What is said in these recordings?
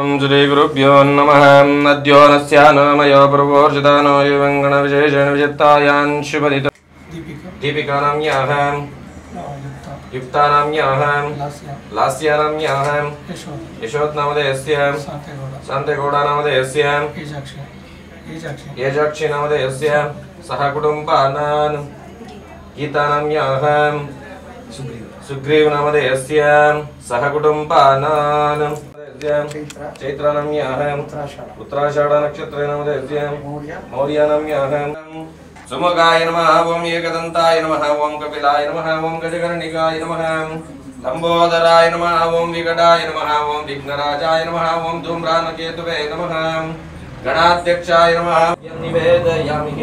श्रीगुरुभ्यो नमः। अद्यो नस्यानमयो पूर्वोर्जितानो युवङ्गणविशेषेण विजित्तायान् शुभदित दीपिकानाम्याः युक्तानाम्याः लास्यानाम्याः यशोत्नामधेयस्य शान्तिगौडानामधेयस्य येजाक्षीनामधेयस्य सह कुटुम्बानां गीतानाम्याः सुग्रीवनामधेयस्य सह कुटुम्बानां चैत्रानाम्याः उत्तराषाढनक्षत्रेणामधेयस्य मौर्यानाम्याः सुमुखाय नमः। ओं एकदन्ताय नमः। ओं कपिलाय नमः। ओं गजकर्णिकाय नमः। लंबोदराय नमः। ओं विकटाय नमः। ओं विघ्नराजाय नमः। ओं धूम्रानकेतुवे नमः। गणाध्यक्षाय नमः। निवेदयामि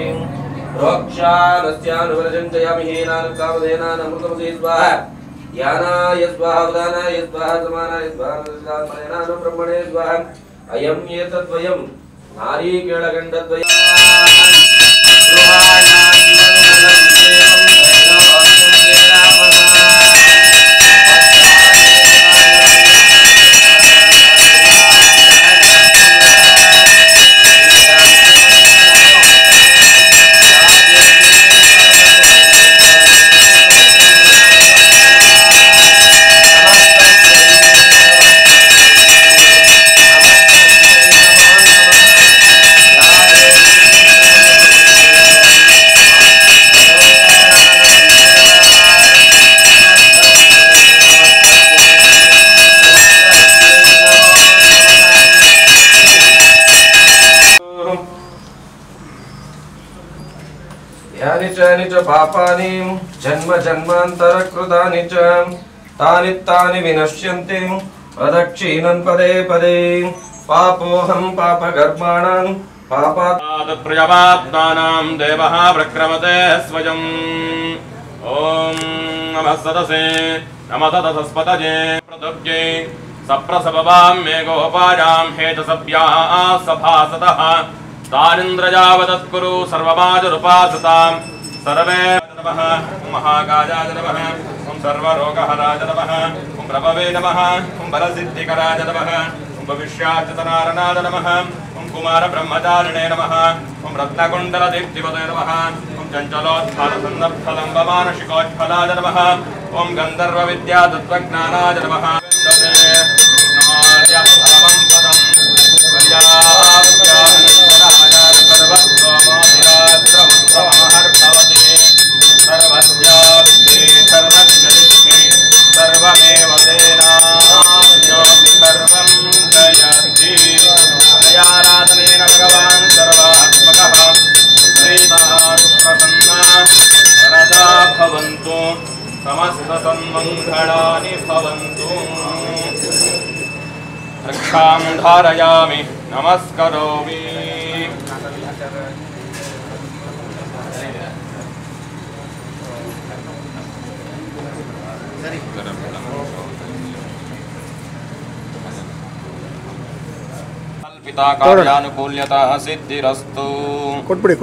रोक्षानस्यानुवरजन्तयामि नानुकामधेनानमृतमसे स्वाहा यानाय स्वाहा उदानाय स्वाहा समानाय स्वाहा ब्रह्मणे स्वाहा अयं एतद्वयं नारीकेळगण्डद्वयं यानि च पापानि जन्म जन्मान्तरकृतानि च तानि विनश्यन्ति अदक्षिणन् पदे पदे पापोऽहं पापकर्माणां पापात् प्रजापात्मानां देवः प्रक्रमते स्वयम्। ॐ नमः सदसे नमः ततस्पतये पृथुव्यै सप्रसभवां मेघोपायां हेतसभ्याः सभासतः तानिन्द्रजावतत्कुरु सर्वमाजुरुपासतां सर्वे नमः। महाकायाय नमः। ॐ सर्वरोगहराय नमः। ॐ प्रभवे नमः। ॐ बलसिद्धिकराय नमः। ॐ भविष्याच्युतनारायणाय नमः। ॐ कुमारब्रह्मचारिणे नमः। ॐ रत्नकुण्डलदीप्तिपते नमः। ॐ चञ्चलोत्फलसन्नद्धलम्बमानसिकोत्फलाय नमः। ॐ गन्धर्वविद्यातत्त्वज्ञानाय नमः। सर्वमेव आराधनेन भगवान् सर्वात्मकः प्रीतः सुप्रसन्ना वरदा भवन्तु समस्तसन्मङ्गलानि भवन्तु। रक्षां धारयामि नमस्करोमि। कल्पिता कार्यानुकूल्यता सिद्धिरस्तु। ಕೊಟ್ಬಿಡಿ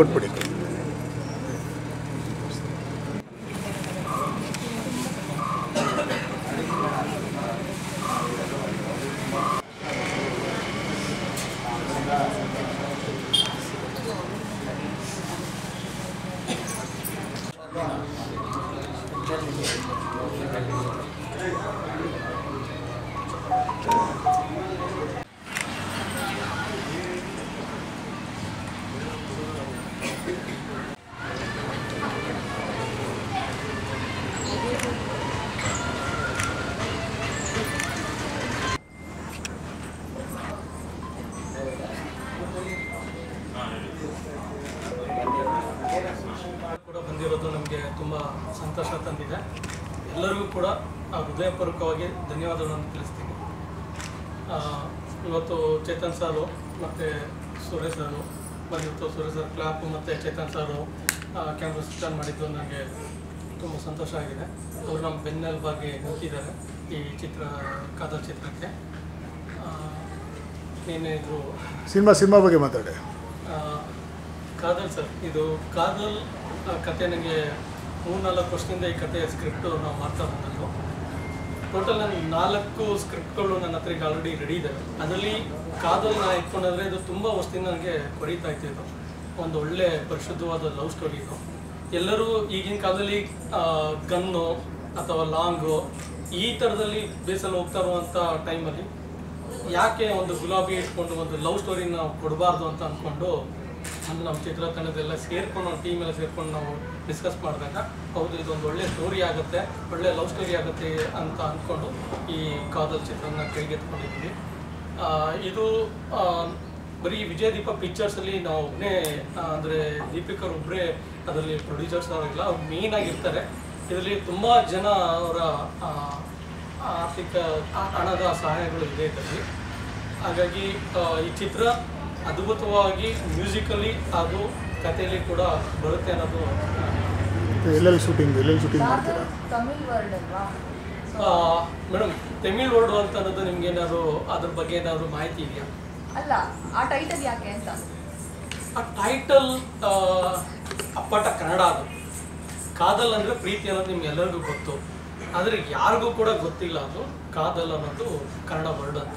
ಬಂದಿರೋದು ನಮಗೆ ತುಂಬ ಸಂತೋಷ ತಂದಿದೆ. ಎಲ್ಲರಿಗೂ ಕೂಡ ಹೃದಯಪೂರ್ವಕವಾಗಿ ಧನ್ಯವಾದಗಳನ್ನು ತಿಳಿಸ್ತೀನಿ. ಇವತ್ತು ಚೇತನ್ ಸಾರು ಮತ್ತು ಸುರೇಶ್ ಸಾರು ಬಂದಿತ್ತು. ಸುರೇಶ್ ಸರ್ ಕ್ಲಾಪ್ ಮತ್ತು ಚೇತನ್ ಸಾರು ಕ್ಯಾಮ್ರಾ ಸ್ವಿಚ್ ಆನ್ ಮಾಡಿದ್ದು ನನಗೆ ತುಂಬ ಸಂತೋಷ ಆಗಿದೆ. ಅವರು ನಮ್ಮ ಬೆನ್ನೆಲುಬಾಗಿ ನಿಂತಿದ್ದಾರೆ ಈ ಕಾದಲ್ ಚಿತ್ರಕ್ಕೆ. ಏನೇ ಇದ್ರು ಸಿನಿಮಾ ಬಗ್ಗೆ ಮಾತಾಡಿ. ಕಾದಲ್ ಸರ್, ಇದು ಕಾದಲ್ ಕತೆ ನನಗೆ 3-4 ವರ್ಷದಿಂದ ಈ ಕಥೆಯ ಸ್ಕ್ರಿಪ್ಟು ನಾವು ಮಾಡ್ತಾ ಬಂದದ್ದು. ಟೋಟಲ್ ನನ್ನ 4 ಸ್ಕ್ರಿಪ್ಟ್ಗಳು ನನ್ನ ಹತ್ರ ಈಗ ಆಲ್ರೆಡಿ ರೆಡಿ ಇದ್ದಾವೆ. ಅದರಲ್ಲಿ ಕಾದಲ್ನ ಇಟ್ಕೊಂಡ್ರೆ ಇದು ತುಂಬ ವರ್ಷದಿಂದ ನನಗೆ ಕೊರೀತಾ ಇತ್ತು. ಒಂದು ಒಳ್ಳೆ ಪರಿಶುದ್ಧವಾದ ಲವ್ ಸ್ಟೋರಿ ಇದು. ಎಲ್ಲರೂ ಈಗಿನ ಕಾಲದಲ್ಲಿ ಗನ್ನು ಅಥವಾ ಲಾಂಗು ಈ ಥರದಲ್ಲಿ ಬೇಸಲ್ಲಿ ಹೋಗ್ತಾ ಇರುವಂಥ ಟೈಮಲ್ಲಿ ಯಾಕೆ ಒಂದು ಗುಲಾಬಿ ಇಟ್ಕೊಂಡು ಒಂದು ಲವ್ ಸ್ಟೋರಿನ ನಾವು ಕೊಡಬಾರ್ದು ಅಂತ ಅಂದ್ಕೊಂಡು ನಮ್ಮ ಚಿತ್ರತಂಡದೆಲ್ಲ ಸೇರ್ಕೊಂಡು ಒಂದು ಟೀಮೆಲ್ಲ ಸೇರ್ಕೊಂಡು ನಾವು ಡಿಸ್ಕಸ್ ಮಾಡಿದಾಗ ಹೌದು ಇದೊಂದು ಒಳ್ಳೆ ಸ್ಟೋರಿ ಆಗುತ್ತೆ, ಒಳ್ಳೆ ಲವ್ ಸ್ಟೋರಿ ಆಗುತ್ತೆ ಅಂತ ಅಂದ್ಕೊಂಡು ಈ ಕಾದಲ್ ಚಿತ್ರನ ಕೈಗೆತ್ಕೊಂಡಿದ್ವಿ. ಇದು ಬರೀ ವಿಜಯ ದೀಪ ಪಿಕ್ಚರ್ಸಲ್ಲಿ ನಾವು ಒಬ್ಬನೇ ಅಂದರೆ ದೀಪಿಕರ್ ಒಬ್ಬರೇ ಅದರಲ್ಲಿ ಪ್ರೊಡ್ಯೂಸರ್ಸ್ ಅವರಿಲ್ಲ, ಅವ್ರು ಮೇಯ್ನ್ ಆಗಿರ್ತಾರೆ. ಇದರಲ್ಲಿ ತುಂಬ ಜನ ಅವರ ಆರ್ಥಿಕ ಹಣದ ಸಹಾಯಗಳು ಇದೆ ಇದರಲ್ಲಿ. ಹಾಗಾಗಿ ಈ ಚಿತ್ರ ಅದ್ಭುತವಾಗಿ ಮ್ಯೂಸಿಕಲಿ ಹಾಗೂ ಕಥೆಯಲ್ಲಿ ಕೂಡ ಬರುತ್ತೆ ಅನ್ನೋದು. ಎಲ್ಲೆಲ್ಲಿ ಶೂಟಿಂಗ್ ಮಾಡ್ತೀರಾ? ಮೇಡಮ್ ತಮಿಳ್ ವರ್ಡ್ ಅಂತ ಅನ್ನೋದು ನಿಮ್ಗೆ ಏನಾದ್ರು ಅದ್ರ ಬಗ್ಗೆ ಏನಾದ್ರು ಮಾಹಿತಿ ಇದೆಯಾ? ಅಲ್ಲ, ಆ ಟೈಟಲ್ ಯಾಕೆ ಅಂತ. ಆ ಟೈಟಲ್ ಅಪ್ಪಟ ಕನ್ನಡ. ಅದು ಕಾದಲ್ ಅಂದರೆ ಪ್ರೀತಿ ಅನ್ನೋದು ನಿಮ್ಗೆ ಎಲ್ಲರಿಗೂ ಗೊತ್ತು, ಆದರೆ ಯಾರಿಗೂ ಕೂಡ ಗೊತ್ತಿಲ್ಲ ಅದು ಕಾದಲ್ ಅನ್ನೋದು ಕನ್ನಡ ವರ್ಡ್ ಅಂತ.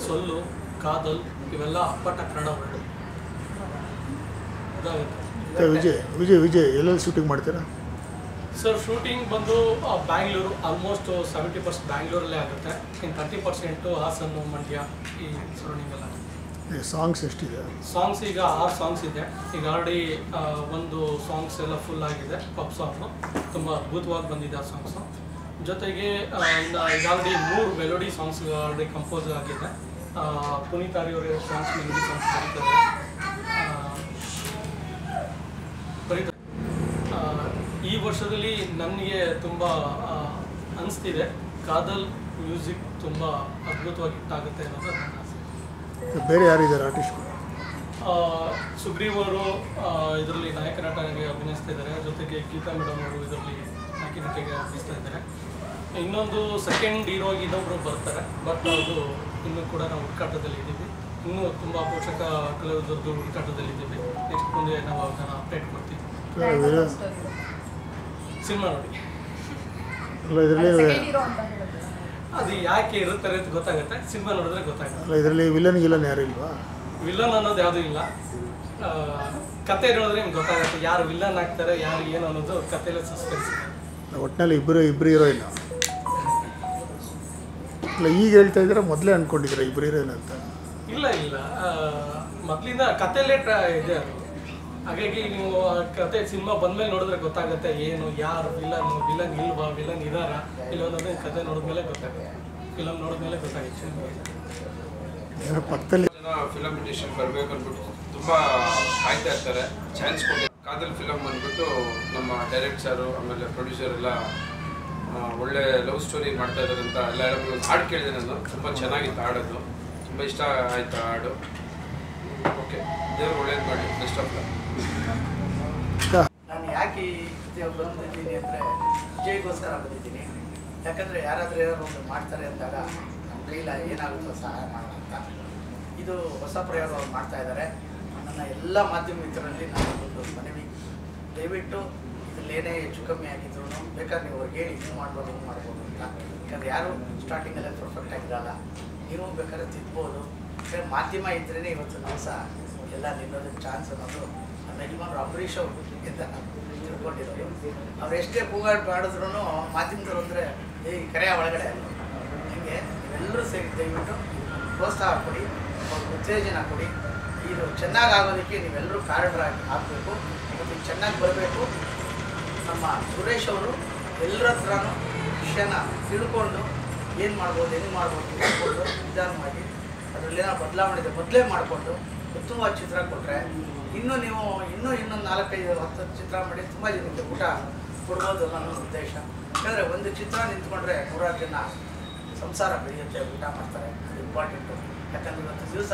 ಸೊಲ್ಲು, ಕಾದಲ್ ಇವೆಲ್ಲ ಅಪ್ಪಟ ಕನ್ನಡ ವರ್ಡ್. ವಿಜಯ್ ಎಲ್ಲೆಲ್ಲಿ ಶೂಟಿಂಗ್ ಮಾಡ್ತೀರಾ ಸರ್? ಶೂಟಿಂಗ್ ಬಂದು ಬ್ಯಾಂಗ್ಳೂರು, ಆಲ್ಮೋಸ್ಟ್ 70% ಬ್ಯಾಂಗ್ಳೂರಲ್ಲೇ ಆಗುತ್ತೆ. ಇನ್ನು 30% ಹಾಸನ್ನು, ಮಂಡ್ಯ ಈ ಸರೌಂಡಿಂಗ್ ಎಲ್ಲ. ಸಾಂಗ್ಸ್ ಎಷ್ಟಿದೆ? ಸಾಂಗ್ಸ್ ಈಗ 6 ಸಾಂಗ್ಸ್ ಇದೆ. ಈಗ ಆಲ್ರೆಡಿ ಒಂದು ಸಾಂಗ್ಸ್ ಎಲ್ಲ ಫುಲ್ ಆಗಿದೆ, ಪಾಪ್ ಸಾಂಗ್ಸು ತುಂಬ ಅದ್ಭುತವಾಗಿ ಬಂದಿದೆ ಆ ಸಾಂಗ್ಸು. ಜೊತೆಗೆ ಇನ್ನು ಈಗ already 3 melody songs already compose ಆಗಿದೆ. ಪುನೀತ್ ಅವರ ಸಾಂಗ್ಸ್ ಮೆಲೋಡಿ ಸಾಂಗ್ಸ್ ಬರೀತಾರೆ. ಈ ವರ್ಷದಲ್ಲಿ ನನಗೆ ತುಂಬ ಅನಿಸ್ತಿದೆ ಕಾದಲ್ ಮ್ಯೂಸಿಕ್ ತುಂಬ ಅದ್ಭುತವಾಗಿ ಹಿಟ್ಟಾಗುತ್ತೆ ಅನ್ನೋದು ನನ್ನ ಆಸೆ. ಬೇರೆ ಯಾರಿದ್ದಾರೆ ಆರ್ಟಿಸ್ಟ್ಗಳು? ಸುಗ್ರೀವ್ ಅವರು ಇದರಲ್ಲಿ ನಾಯಕ ನಟನಾಗಿ ಅಭಿನಯಿಸ್ತಾ ಇದ್ದಾರೆ. ಜೊತೆಗೆ ಗೀತಾ ಮೇಡಮ್ ಅವರು ಇದರಲ್ಲಿ ನಾಯಕ ನಟಿಗೆ ಅಭಿನಯಿಸ್ತಾ ಇದ್ದಾರೆ. ಇನ್ನೊಂದು ಸೆಕೆಂಡ್ ಹೀರೋ ಆಗಿ ಇನ್ನೊಬ್ಬರು ಬರ್ತಾರೆ, ಬಟ್ ಅದು ಇನ್ನೂ ಕೂಡ ನಾವು ಹುಡುಕಾಟದಲ್ಲಿ ಇದ್ದೀವಿ. ಇನ್ನೂ ತುಂಬ ಪೋಷಕ ಕಲಾವಿದರದ್ದು ಹುಡುಕಾಟದಲ್ಲಿ ಇದ್ದೀವಿ. ನೆಕ್ಸ್ಟ್ ಮುಂದೆ ನಾವು ಅದನ್ನು ಅಪ್ಡೇಟ್ ಕೊಡ್ತೀವಿ. ಸಿನಿಮಾ ನೋಡಿ ಅದು ಯಾಕೆ ಇರುತ್ತಾರೆ ಅಂತ ಗೊತ್ತಾಗುತ್ತೆ, ಸಿನಿಮಾ ನೋಡಿದ್ರೆ ಗೊತ್ತಾಗುತ್ತೆ. ಇದರಲ್ಲಿ ವಿಲನ್ ಯಾರು ಇಲ್ವಾ? ವಿಲನ್ ಅನ್ನೋದು ಯಾವುದೂ ಇಲ್ಲ. ಕತೆ ನೋಡಿದ್ರೆ ನಿಮ್ಗೆ ಗೊತ್ತಾಗುತ್ತೆ ಯಾರು ವಿಲನ್ ಆಗ್ತಾರೆ, ಯಾರು ಏನು ಅನ್ನೋದು ಕಥೆಯಲ್ಲಿ ಸಸ್ಪೆನ್ಸ್. ಒಟ್ಟಿನಲ್ಲಿ ಇಬ್ಬರು ಹೀರೋಯಿನ್ ಇಲ್ಲ. ಈಗ ಹೇಳ್ತಾ ಇದ್ರೆ ಮೊದಲೇ ಅಂದ್ಕೊಂಡಿದ್ರೆ ಇಬ್ಬರು ಹೀರೋಯಿನ್ ಅಂತ? ಇಲ್ಲ, ಮೊದಲಿಂದ ಕಥೆಯಲ್ಲೇ ಇದೆ ಅದು. ಹಾಗಾಗಿ ನೀವು ಕತೆ ಸಿನಿಮಾ ಬಂದ್ಮೇಲೆ ನೋಡಿದ್ರೆ ಗೊತ್ತಾಗುತ್ತೆ ಏನು, ಯಾರು ವಿಲನ್ ಇಲ್ವಾ, ವಿಲನ್ ಇದಾರಾ ಇಲ್ಲ ಅನ್ನೋದು ಕತೆ ನೋಡಿದ್ಮೇಲೆ ಗೊತ್ತಾಗುತ್ತೆ, ಫಿಲಮ್ ನೋಡಿದ್ಮೇಲೆ ಗೊತ್ತಾಗುತ್ತೆ. ಪಕ್ಕದಲ್ಲಿ ಫಿಲಮ್ ಇಂಡಸ್ಟ್ರಿ ಬರಬೇಕು ಅಂದ್ಬಿಟ್ಟು ತುಂಬ ಕಾಯ್ತಾ ಇರ್ತಾರೆ. ಚಾನ್ಸ್ ಕೊಟ್ಟು ಕಾದಲ್ ಫಿಲಮ್ ಅಂದ್ಬಿಟ್ಟು ನಮ್ಮ ಡೈರೆಕ್ಟರು ಆಮೇಲೆ ಪ್ರೊಡ್ಯೂಸರ್ ಎಲ್ಲ ಒಳ್ಳೆ ಲವ್ ಸ್ಟೋರಿ ಮಾಡ್ತಾ ಇದ್ದಾರೆ ಅಂತ ಎಲ್ಲ ಹಾಡು ಕೇಳಿದೆ ನಾನು. ತುಂಬ ಚೆನ್ನಾಗಿತ್ತು ಹಾಡೋದು, ತುಂಬ ಇಷ್ಟ ಆಯಿತು ಹಾಡು. ಓಕೆ, ದೇವ್ರು ಒಳ್ಳೇದು ಮಾಡಿ. Best of luck. ನಾನು ಯಾಕೆ ಬಂದಿದ್ದೀನಿ ಅಂದರೆ ವಿಜಯ್ಗೋಸ್ಕರ ಬಂದಿದ್ದೀನಿ. ಯಾಕಂದರೆ ಯಾರಾದರೂ ಏನಾದ್ರು ಒಂದು ಮಾಡ್ತಾರೆ ಅಂದಾಗ ನಮ್ಮ ಕೈಲ ಏನಾಗುತ್ತೋ ಸಹಾಯ ಮಾಡೋಣ ಅಂತ ಇದು ಹೊಸ ಪ್ರಯೋಗ ಅವ್ರು ಮಾಡ್ತಾ ಇದ್ದಾರೆ. ನನ್ನ ಎಲ್ಲ ಮಾಧ್ಯಮ ಮಿತ್ರರಲ್ಲಿ ನಾನು ಒಂದು ಮನವಿ, ದಯವಿಟ್ಟು ಇದರಲ್ಲೇನೇ ಹೆಚ್ಚು ಕಮ್ಮಿ ಆಗಿದ್ರು ಬೇಕಾದ್ರೆ ನೀವು ಅವ್ರಿಗೆ ಹೇಳಿ ಹಿಂಗೆ ಮಾಡ್ಬೋದು ಹಿಂಗೆ ಮಾಡ್ಬೋದು ಅಂತ. ಯಾಕಂದರೆ ಯಾರು ಸ್ಟಾರ್ಟಿಂಗಲ್ಲೇ ಪರ್ಫೆಕ್ಟ್ ಆಗಿರಲ್ಲ, ನೀವು ಬೇಕಾದ್ರೆ ತಿದ್ಬೋದು. ಯಾಕಂದರೆ ಮಾಧ್ಯಮ ಇದ್ರೇ ಇವತ್ತು ದಿವಸ ಎಲ್ಲ ನಿಲ್ಲೋದಕ್ಕೆ ಚಾನ್ಸ್ ಅನ್ನೋದು ನಮ್ಮ ಯಜಮಾನರು ಅಂಬರೀಷ್ ಅವರು ಅಂತ ನಾನು ತಿಳ್ಕೊಂಡಿರೋದು. ಅವ್ರು ಎಷ್ಟೇ ಕೂಗಾಟ ಮಾಡಿದ್ರು ಮಾಧ್ಯಮದವರು ಅಂದರೆ ಈ ಕರೆಯ ಒಳಗಡೆ ಹೀಗೆ ನೀವೆಲ್ಲರೂ ಸೇರಿ ದಯವಿಟ್ಟು ಪ್ರೋತ್ಸಾಹ ಕೊಡಿ, ಅವ್ರಿಗೆ ಉತ್ತೇಜನ ಕೊಡಿ. ಇದು ಚೆನ್ನಾಗಿ ಆಗೋದಕ್ಕೆ ನೀವೆಲ್ಲರೂ ಕಾರಣರಾಗಿ ಆಗಬೇಕು ಮತ್ತು ಚೆನ್ನಾಗಿ ಬರಬೇಕು. ನಮ್ಮ ಸುರೇಶ್ ಅವರು ಎಲ್ಲರ ಹತ್ರನೂ ವಿಷಯನ ತಿಳ್ಕೊಂಡು ಏನು ಮಾಡ್ಬೋದು, ಹೆಂಗೆ ಮಾಡ್ಬೋದು ತಿಳ್ಕೊಂಡು ನಿಧಾನವಾಗಿ ಅದರಲ್ಲೇನೋ ಬದಲಾವಣೆ ಇದೆ ಮೊದಲೇ ಮಾಡಿಕೊಂಡು ಉತ್ತಮವಾದ ಚಿತ್ರ ಕೊಟ್ಟರೆ ನೀವು ಇನ್ನೊಂದು 4-5-10 ಚಿತ್ರ ಮಾಡಿ ತುಂಬ ಜನಕ್ಕೆ ಊಟ ಕೊಡ್ಬೋದು ನನ್ನ ಉದ್ದೇಶ. ಯಾಕಂದರೆ ಒಂದು ಚಿತ್ರ ನಿಂತ್ಕೊಂಡ್ರೆ 100 ಜನ ಸಂಸಾರ ಬೆಳೆಯುತ್ತೆ, ಊಟ ಮಾಡ್ತಾರೆ. ಅದು ಇಂಪಾರ್ಟೆಂಟು. ಯಾಕಂದರೆ ಇವತ್ತು ದಿವಸ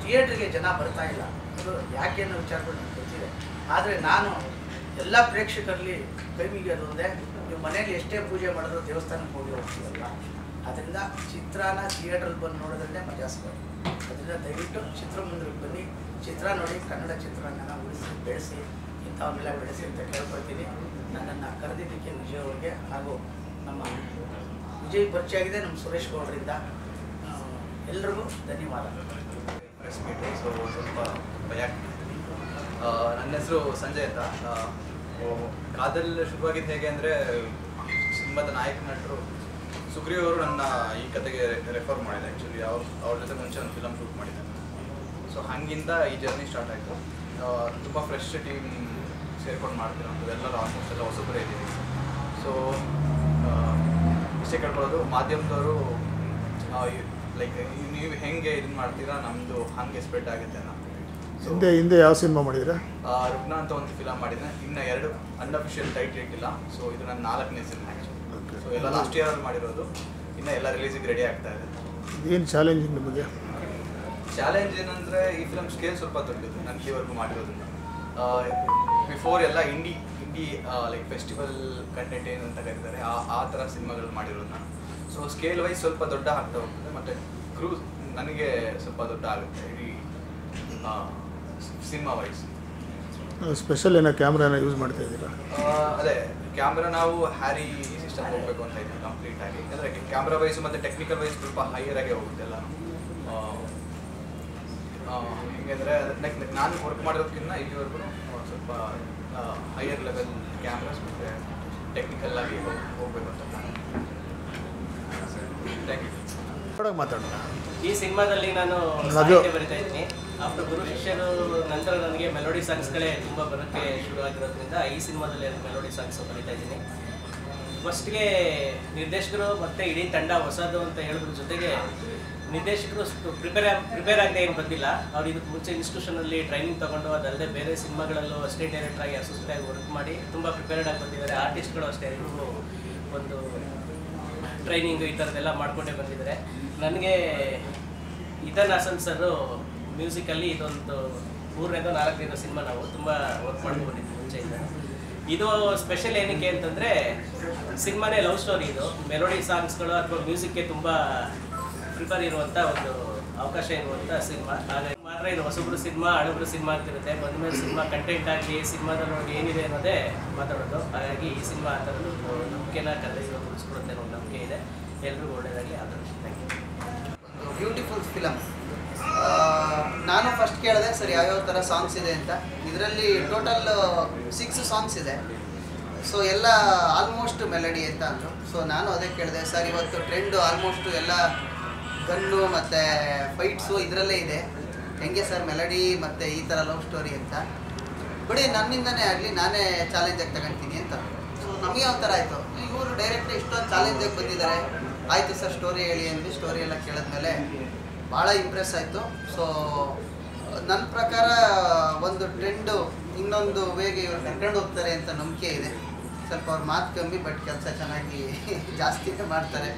ಥಿಯೇಟ್ರಿಗೆ ಜನ ಬರ್ತಾ ಇಲ್ಲ, ಅದು ಯಾಕೆ ಅನ್ನೋ ವಿಚಾರಗಳು ನನಗೆ ಗೊತ್ತಿದೆ. ಆದರೆ ನಾನು ಎಲ್ಲ ಪ್ರೇಕ್ಷಕರಲ್ಲಿ ಕೈ ಮುಗಿಯೋದು ಒಂದೇ, ನೀವು ಮನೇಲಿ ಎಷ್ಟೇ ಪೂಜೆ ಮಾಡಿದ್ರು ದೇವಸ್ಥಾನಕ್ಕೆ ಹೋಗಿ ಹೋಗ್ತೀವಲ್ಲ, ಅದರಿಂದ ಚಿತ್ರನ ಥಿಯೇಟ್ರಲ್ಲಿ ಬಂದು ನೋಡೋದ್ರಲ್ಲೇ ಮಜಾ ಸಿಗೋದು. ಅದರಿಂದ ದಯವಿಟ್ಟು ಚಿತ್ರಮಂದಿರಕ್ಕೆ ಬನ್ನಿ, ಚಿತ್ರ ನೋಡಿ, ಕನ್ನಡ ಚಿತ್ರರಂಗನ ಉಳಿಸಿ ಬೆಳೆಸಿ, ಇಂಥವನ್ನೆಲ್ಲ ಬೆಳೆಸಿ ಅಂತ ಕೇಳ್ಕೊಳ್ತೀನಿ. ನನ್ನನ್ನು ಕರೆದಿದ್ದಕ್ಕೆ ವಿಜಯ್ ಅವ್ರಿಗೆ ಹಾಗೂ ನಮ್ಮ ವಿಜಯ್ ಪರಿಚಯ ಆಗಿದೆ ನಮ್ಮ ಸುರೇಶ್ ಗೌಡರಿಂದ. ಎಲ್ರಿಗೂ ಧನ್ಯವಾದಗಳು. ಪ್ರೆಸ್ ಮೀಟ್ ಸೊ ಸ್ವಲ್ಪ ಭಯ ಆಗ್ತಿದೆ. ನನ್ನ ಹೆಸರು ಸಂಜಯ್ ಅಂತ. ಕಾದಲ್ ಶುರುವಾಗಿದ್ದು ಹೇಗೆ ಅಂದರೆ ಸಿನಿಮಾದ ನಾಯಕ ನಟರು ಸುಗ್ರೀವ್ ಅವರು ನನ್ನ ಈ ಕತೆಗೆ ರೆಫರ್ ಮಾಡಿದೆ. ಆ್ಯಕ್ಚುಲಿ ಅವ್ರ ಜೊತೆ ಮುಂಚೆ ಒಂದು ಫಿಲಮ್ ಶೂಟ್ ಮಾಡಿದ್ದೆ. ಸೊ ಹಾಗಿಂದ ಈ ಜರ್ನಿ ಸ್ಟಾರ್ಟ್ ಆಯಿತು. ತುಂಬ ಫ್ರೆಶ್ ಟೀಮ್ ಸೇರ್ಕೊಂಡು ಮಾಡ್ತಿರೋಂಥದ್ದು ಎಲ್ಲರೂ ಆಲ್ಮೋಸ್ಟ್ ಎಲ್ಲ ಹೊಸಬರೇ ಇದ್ದೀವಿ. ಸೊ ಇಷ್ಟೇ ಕೇಳ್ಕೊಳ್ಳೋದು, ಮಾಧ್ಯಮದವರು ಲೈಕ್ ನೀವು ಹೆಂಗೆ ಇದನ್ನ ಮಾಡ್ತೀರಾ, ನಮ್ಮದು ಹಂಗೆ ಸ್ಪ್ರೆಡ್ ಆಗುತ್ತೆ ಅನ್ನೋ. ಹಿಂದೆ ಯಾವ ಸಿನಿಮಾ ಮಾಡಿದ್ದೀರಾ? ರುಗ್ನ ಅಂತ ಒಂದು ಫಿಲಮ್ ಮಾಡಿದ್ದೆ. ಇನ್ನು 2 ಅನ್ಅಫಿಷಿಯಲ್ ಟೈಟ್ಲ್ ಇಟ್ಟಿಲ್ಲ. ಸೊ ಇದು ನನ್ನ 4ನೇ ಸಿನಿಮಾ ಆ್ಯಕ್ಚುಲಿ. ಸೊ ಎಲ್ಲ ಲಾಸ್ಟ್ ಇಯರ್ ಮಾಡಿರೋದು. ಇನ್ನು ಎಲ್ಲ ರಿಲೀಸಿಗೆ ರೆಡಿ ಆಗ್ತಾ ಇದೆ. ಏನು ಚಾಲೆಂಜಿಂಗ್ ನಿಮಗೆ? ಚಾಲೆಂಜ್ ಏನಂದರೆ ಈ ಫಿಲಮ್ ಸ್ಕೇಲ್ ಸ್ವಲ್ಪ ದೊಡ್ಡದು ನಾನು ಇಲ್ಲಿವರೆಗೂ ಮಾಡಿರೋದ್ರಿಂದ. ಬಿಫೋರ್ ಎಲ್ಲ ಇಂಡಿ ಲೈಕ್ ಫೆಸ್ಟಿವಲ್ ಕಂಟೆಂಟ್ ಏನು ಅಂತ ಕರೀತಾರೆ ಆ ಥರ ಸಿನಿಮಾಗಳು ಮಾಡಿರೋದು ನಾನು. ಸೊ ಸ್ಕೇಲ್ ವೈಸ್ ಸ್ವಲ್ಪ ದೊಡ್ಡ ಆಗ್ತಾ ಹೋಗ್ತದೆ. ಮತ್ತು ಕ್ರೂಸ್ ನನಗೆ ಸ್ವಲ್ಪ ದೊಡ್ಡ ಆಗುತ್ತೆ ಇಡೀ ಸಿನಿಮಾ ವೈಸ್. ಸ್ಪೆಷಲ್ ಏನೋ ಕ್ಯಾಮ್ರಾನ ಯೂಸ್ ಮಾಡ್ತಾ ಇದ್ದೀರಾ? ಅದೇ ಕ್ಯಾಮ್ರಾ ನಾವು ಹ್ಯಾರಿ ಸಿಸ್ಟಮ್ ಹೋಗಬೇಕು ಅಂತ ಇದ್ದೀವಿ ಕಂಪ್ಲೀಟ್ ಆಗಿ. ಅಂದರೆ ಕ್ಯಾಮ್ರಾ ವೈಸು ಮತ್ತು ಟೆಕ್ನಿಕಲ್ ವೈಸ್ ಸ್ವಲ್ಪ ಹೈಯರ್ ಆಗೇ ಹೋಗುತ್ತೆ ಎಲ್ಲ. ಹೇಗೆಂದರೆ ನಾನು ವರ್ಕ್ ಮಾಡಿರೋದಕ್ಕಿಂತ ಇಲ್ಲಿವರೆಗೂ ಸ್ವಲ್ಪ ಹೈಯರ್ ಲೆವೆಲ್ ಕ್ಯಾಮ್ರಾಸ್ ಮತ್ತು ಟೆಕ್ನಿಕಲ್ ಆಗಿ ಹೋಗಬೇಕು ಅಂತ ನಾನು. Thank you. ಮಾತಾಡೋಣ. ಈ ಸಿನಿಮಾದಲ್ಲಿ ನಾನು ಸಾಹಿತ್ಯ ಬರಿತಾ ಇದ್ದೀನಿ. ಆಫ್ಟರ್ ಗುರು ಶಿಷ್ಯರು ನಂತರ ನನಗೆ ಮೆಲೋಡಿ ಸಾಂಗ್ಸ್ಗಳೇ ತುಂಬ ಬರೋಕ್ಕೆ ಶುರು ಆಗಿರೋದ್ರಿಂದ ಈ ಸಿನಿಮಾದಲ್ಲಿ ಮೆಲೋಡಿ ಸಾಂಗ್ಸ್ ಬರಿತಾ ಇದ್ದೀನಿ. ಫಸ್ಟ್ಗೆ ನಿರ್ದೇಶಕರು ಮತ್ತು ಇಡೀ ತಂಡ ಹೊಸದು ಅಂತ ಹೇಳಿದ್ರ ಜೊತೆಗೆ ನಿರ್ದೇಶಕರು ಪ್ರಿಪೇರ್ ಆಗದೆ ಏನು ಬಂದಿಲ್ಲ. ಅವ್ರು ಇದಕ್ಕೆ ಮುಂಚೆ ಇನ್ಸ್ಟಿಟ್ಯೂಷನಲ್ಲಿ ಟ್ರೈನಿಂಗ್ ತೊಗೊಂಡು ಅದಲ್ಲದೆ ಬೇರೆ ಸಿನಿಮಾಗಳಲ್ಲೂ ಅಸಿಸ್ಟೆಂಟ್ ಡೈರೆಕ್ಟರ್ ಆಗಿ ಅಸಿಸ್ಟೆಂಟ್ ಆಗಿ ವರ್ಕ್ ಮಾಡಿ ತುಂಬ ಪ್ರಿಪೇರ್ಡ್ ಆಗಿ ಬಂದಿದ್ದಾರೆ. ಆರ್ಟಿಸ್ಟ್ಗಳು ಅಷ್ಟೇ ಎಲ್ಲರಿಗೂ ಒಂದು ಟ್ರೈನಿಂಗ್ ಈ ಥರದ್ದೆಲ್ಲ ಮಾಡಿಕೊಂಡೇ ಬಂದಿದ್ದಾರೆ. ನನಗೆ ಇದನ್ ಹಾಸನ್ ಸರ್ ಮ್ಯೂಸಿಕಲ್ಲಿ ಇದೊಂದು 3ನೇದೋ 4ನೇದೋ ಸಿನಿಮಾ ನಾವು ತುಂಬ ವರ್ಕ್ ಮಾಡ್ಕೊಂಡಿದ್ವಿ ಮುಂಚೆಯಿಂದ. ಇದು ಸ್ಪೆಷಲ್ ಏನಕ್ಕೆ ಅಂತಂದರೆ ಸಿನಿಮಾನೇ ಲವ್ ಸ್ಟೋರಿ. ಇದು ಮೆಲೋಡಿ ಸಾಂಗ್ಸ್ಗಳು ಅಥವಾ ಮ್ಯೂಸಿಕ್ಗೆ ತುಂಬ ಪ್ರಿಫರ್ ಇರುವಂಥ ಒಂದು ಅವಕಾಶ ಇರುವಂಥ ಸಿನಿಮಾ. ಹಾಗಾಗಿ ಮಾತ್ರ ಇದು ಹೊಸಬ್ರು ಸಿನಿಮಾ ಹಳಬ್ರು ಸಿನಿಮಾ ಆಗ್ತಿರುತ್ತೆ. ಬಂದಮೇಲೆ ಸಿನಿಮಾ ಕಂಟೆಂಟ್ ಆಗಲಿ ಸಿನಿಮಾದಲ್ಲಿ ಏನಿದೆ ಅನ್ನೋದೇ ಮಾತಾಡೋದು. ಹಾಗಾಗಿ ಈ ಸಿನಿಮಾ ಆ ಥರದ್ದು ನಂಬಿಕೆನ ಕನ್ನಡಿಗರು ಉಳಿಸ್ಕೊಡುತ್ತೆ ಅನ್ನೋ ನಂಬಿಕೆ ಇದೆ. ಎಲ್ರಿಗೂ ಒಳ್ಳೆಯದಾಗಲಿ. ಆದಷ್ಟು ಥ್ಯಾಂಕ್ ಯು. Beautiful film. ನಾನು ಫಸ್ಟ್ ಕೇಳಿದೆ ಸರ್ ಯಾವ್ಯಾವ ಥರ ಸಾಂಗ್ಸ್ ಇದೆ ಅಂತ. ಇದರಲ್ಲಿ ಟೋಟಲ್ 6 ಸಾಂಗ್ಸ್ ಇದೆ. ಸೊ ಎಲ್ಲ ಆಲ್ಮೋಸ್ಟ್ ಮೆಲಡಿ ಅಂತ ಅಂದರು. ಸೊ ನಾನು ಅದೇ ಕೇಳಿದೆ, ಸರ್ ಇವತ್ತು ಟ್ರೆಂಡು ಆಲ್ಮೋಸ್ಟು ಎಲ್ಲ ಗನ್ನು ಮತ್ತು ಫೈಟ್ಸು ಇದರಲ್ಲೇ ಇದೆ, ಹೆಂಗೆ ಸರ್ ಮೆಲಡಿ ಮತ್ತು ಈ ಥರ ಲವ್ ಸ್ಟೋರಿ ಅಂತ. ಬಿಡಿ ನನ್ನಿಂದನೇ ಆಗಲಿ, ನಾನೇ ಚಾಲೆಂಜಾಗಿ ತಗೊಳ್ತೀನಿ ಅಂತ. ಸೊ ನಮಗೆ ಯಾವ ಥರ ಆಯಿತು, ಇವರು ಡೈರೆಕ್ಟ್ ಇಷ್ಟೊಂದು ಚಾಲೆಂಜಾಗಿ ಬಂದಿದ್ದಾರೆ, ಆಯಿತು ಸರ್ ಸ್ಟೋರಿ ಹೇಳಿ ಅಂದ್ವಿ. ಸ್ಟೋರಿ ಎಲ್ಲ ಕೇಳಿದ್ಮೇಲೆ ಭಾಳ ಇಂಪ್ರೆಸ್ ಆಯಿತು. ಸೊ ನನ್ನ ಪ್ರಕಾರ ಒಂದು ಟ್ರೆಂಡು ಇನ್ನೊಂದು ವೇಗೆ ಇವ್ರು ಕರ್ಕೊಂಡು ಹೋಗ್ತಾರೆ ಅಂತ ನಂಬಿಕೆ ಇದೆ. ಸ್ವಲ್ಪ ಅವ್ರ ಮಾತು ಕಮ್ಮಿ, ಬಟ್ ಕೆಲಸ ಚೆನ್ನಾಗಿ ಜಾಸ್ತಿನೇ ಮಾಡ್ತಾರೆ.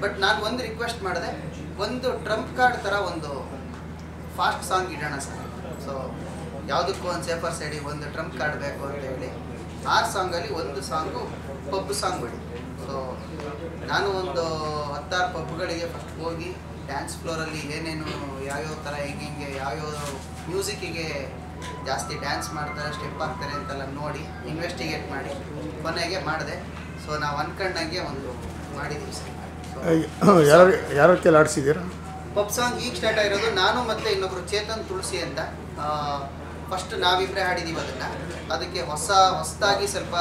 ಬಟ್ ನಾನು ಒಂದು ರಿಕ್ವೆಸ್ಟ್ ಮಾಡಿದೆ, ಒಂದು ಟ್ರಂಪ್ ಕಾರ್ಡ್ ಥರ ಒಂದು ಫಾಸ್ಟ್ ಸಾಂಗ್ ಇಡೋಣ ಸರ್. ಸೊ ಯಾವುದಕ್ಕೂ ಒಂದು ಸೇಫರ್ ಸೈಡಿಗೆ ಒಂದು ಟ್ರಂಪ್ ಕಾರ್ಡ್ ಬೇಕು ಅಂತ ಹೇಳಿ 6 ಸಾಂಗಲ್ಲಿ ಒಂದು ಸಾಂಗು ಪಬ್ ಸಾಂಗ್ ಬಿಡಿ. ಸೊ ನಾನು ಒಂದು 10-6 ಪಬ್ಗಳಿಗೆ ಫಸ್ಟ್ ಹೋಗಿ ಡ್ಯಾನ್ಸ್ ಫ್ಲೋರಲ್ಲಿ ಏನೇನು ಯಾವ್ಯಾವ ಥರ ಹೆಂಗೆ ಯಾವ್ಯಾವ ಮ್ಯೂಸಿಕ್ಕಿಗೆ ಜಾಸ್ತಿ ಡ್ಯಾನ್ಸ್ ಮಾಡ್ತಾರೆ, ಸ್ಟೆಪ್ ಹಾಕ್ತಾರೆ ಅಂತೆಲ್ಲ ನೋಡಿ ಇನ್ವೆಸ್ಟಿಗೇಟ್ ಮಾಡಿ ಕೊನೆಗೆ ಮಾಡಿದೆ. ಸೊ ನಾವು ಅನ್ಕೊಂಡಂಗೆ ಒಂದು ಮಾಡಿದ್ದೀವಿ ಸರ್. ಯಾರ ಕೈಲಿ ಆಡಿಸಿದ್ದೀರಾ? ಪಬ್ ಸಾಂಗ್ ಈಗ ಸ್ಟಾರ್ಟ್ ಆಗಿರೋದು ನಾನು ಮತ್ತು ಇನ್ನೊಬ್ಬರು ಚೇತನ್ ತುಳಸಿ ಅಂತ. ಫಸ್ಟ್ ನಾವಿಬ್ಬರೇ ಹಾಡಿದ್ದೀವಿ ಅದನ್ನು. ಅದಕ್ಕೆ ಹೊಸದಾಗಿ ಸ್ವಲ್ಪ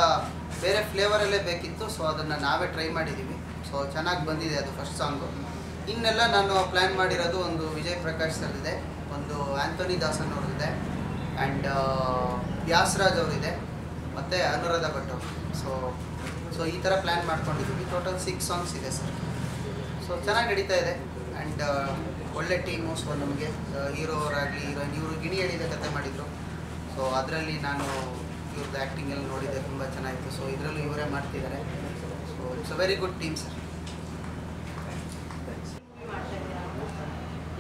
ಬೇರೆ ಫ್ಲೇವರಲ್ಲೇ ಬೇಕಿತ್ತು. ಸೊ ಅದನ್ನು ನಾವೇ ಟ್ರೈ ಮಾಡಿದ್ದೀವಿ. ಸೊ ಚೆನ್ನಾಗಿ ಬಂದಿದೆ ಅದು ಫಸ್ಟ್ ಸಾಂಗು. ಇನ್ನೆಲ್ಲ ನಾನು ಪ್ಲ್ಯಾನ್ ಮಾಡಿರೋದು ಒಂದು ವಿಜಯ್ ಪ್ರಕಾಶ್ ಸರ್ದಿದೆ, ಒಂದು ಆಂಥೋನಿ ದಾಸನ್ ಅವ್ರದ್ದಿದೆ, ಆ್ಯಂಡ್ ವ್ಯಾಸರಾಜ್ ಅವರಿದೆ, ಮತ್ತು ಅನುರಾಧ ಭಟ್ ಅವರು. ಸೊ ಈ ಥರ ಪ್ಲ್ಯಾನ್ ಮಾಡ್ಕೊಂಡಿದ್ದೀವಿ. ಟೋಟಲ್ 6 ಸಾಂಗ್ಸ್ ಇದೆ ಸರ್. ಸೊ ಚೆನ್ನಾಗಿ ನಡೀತಾ ಇದೆ. ಆ್ಯಂಡ್ ಒಳ್ಳೆ ಟೀಮು. ಸೊ ನಮಗೆ ಹೀರೋರಾಗಲಿ ಹೀರೋಯಿನ್ ಇವರು ಗಿಣಿ ಹೇಳಿದ ಕತೆ ಮಾಡಿದರು. ಸೊ ಅದರಲ್ಲಿ ನಾನು ಇವ್ರದ್ದು ಆ್ಯಕ್ಟಿಂಗ್ ಎಲ್ಲ ನೋಡಿದ್ದೆ, ತುಂಬ ಚೆನ್ನಾಗಿತ್ತು. ಸೊ ಇದರಲ್ಲೂ ಇವರೇ ಮಾಡ್ತಿದ್ದಾರೆ. So it's a very good team sir.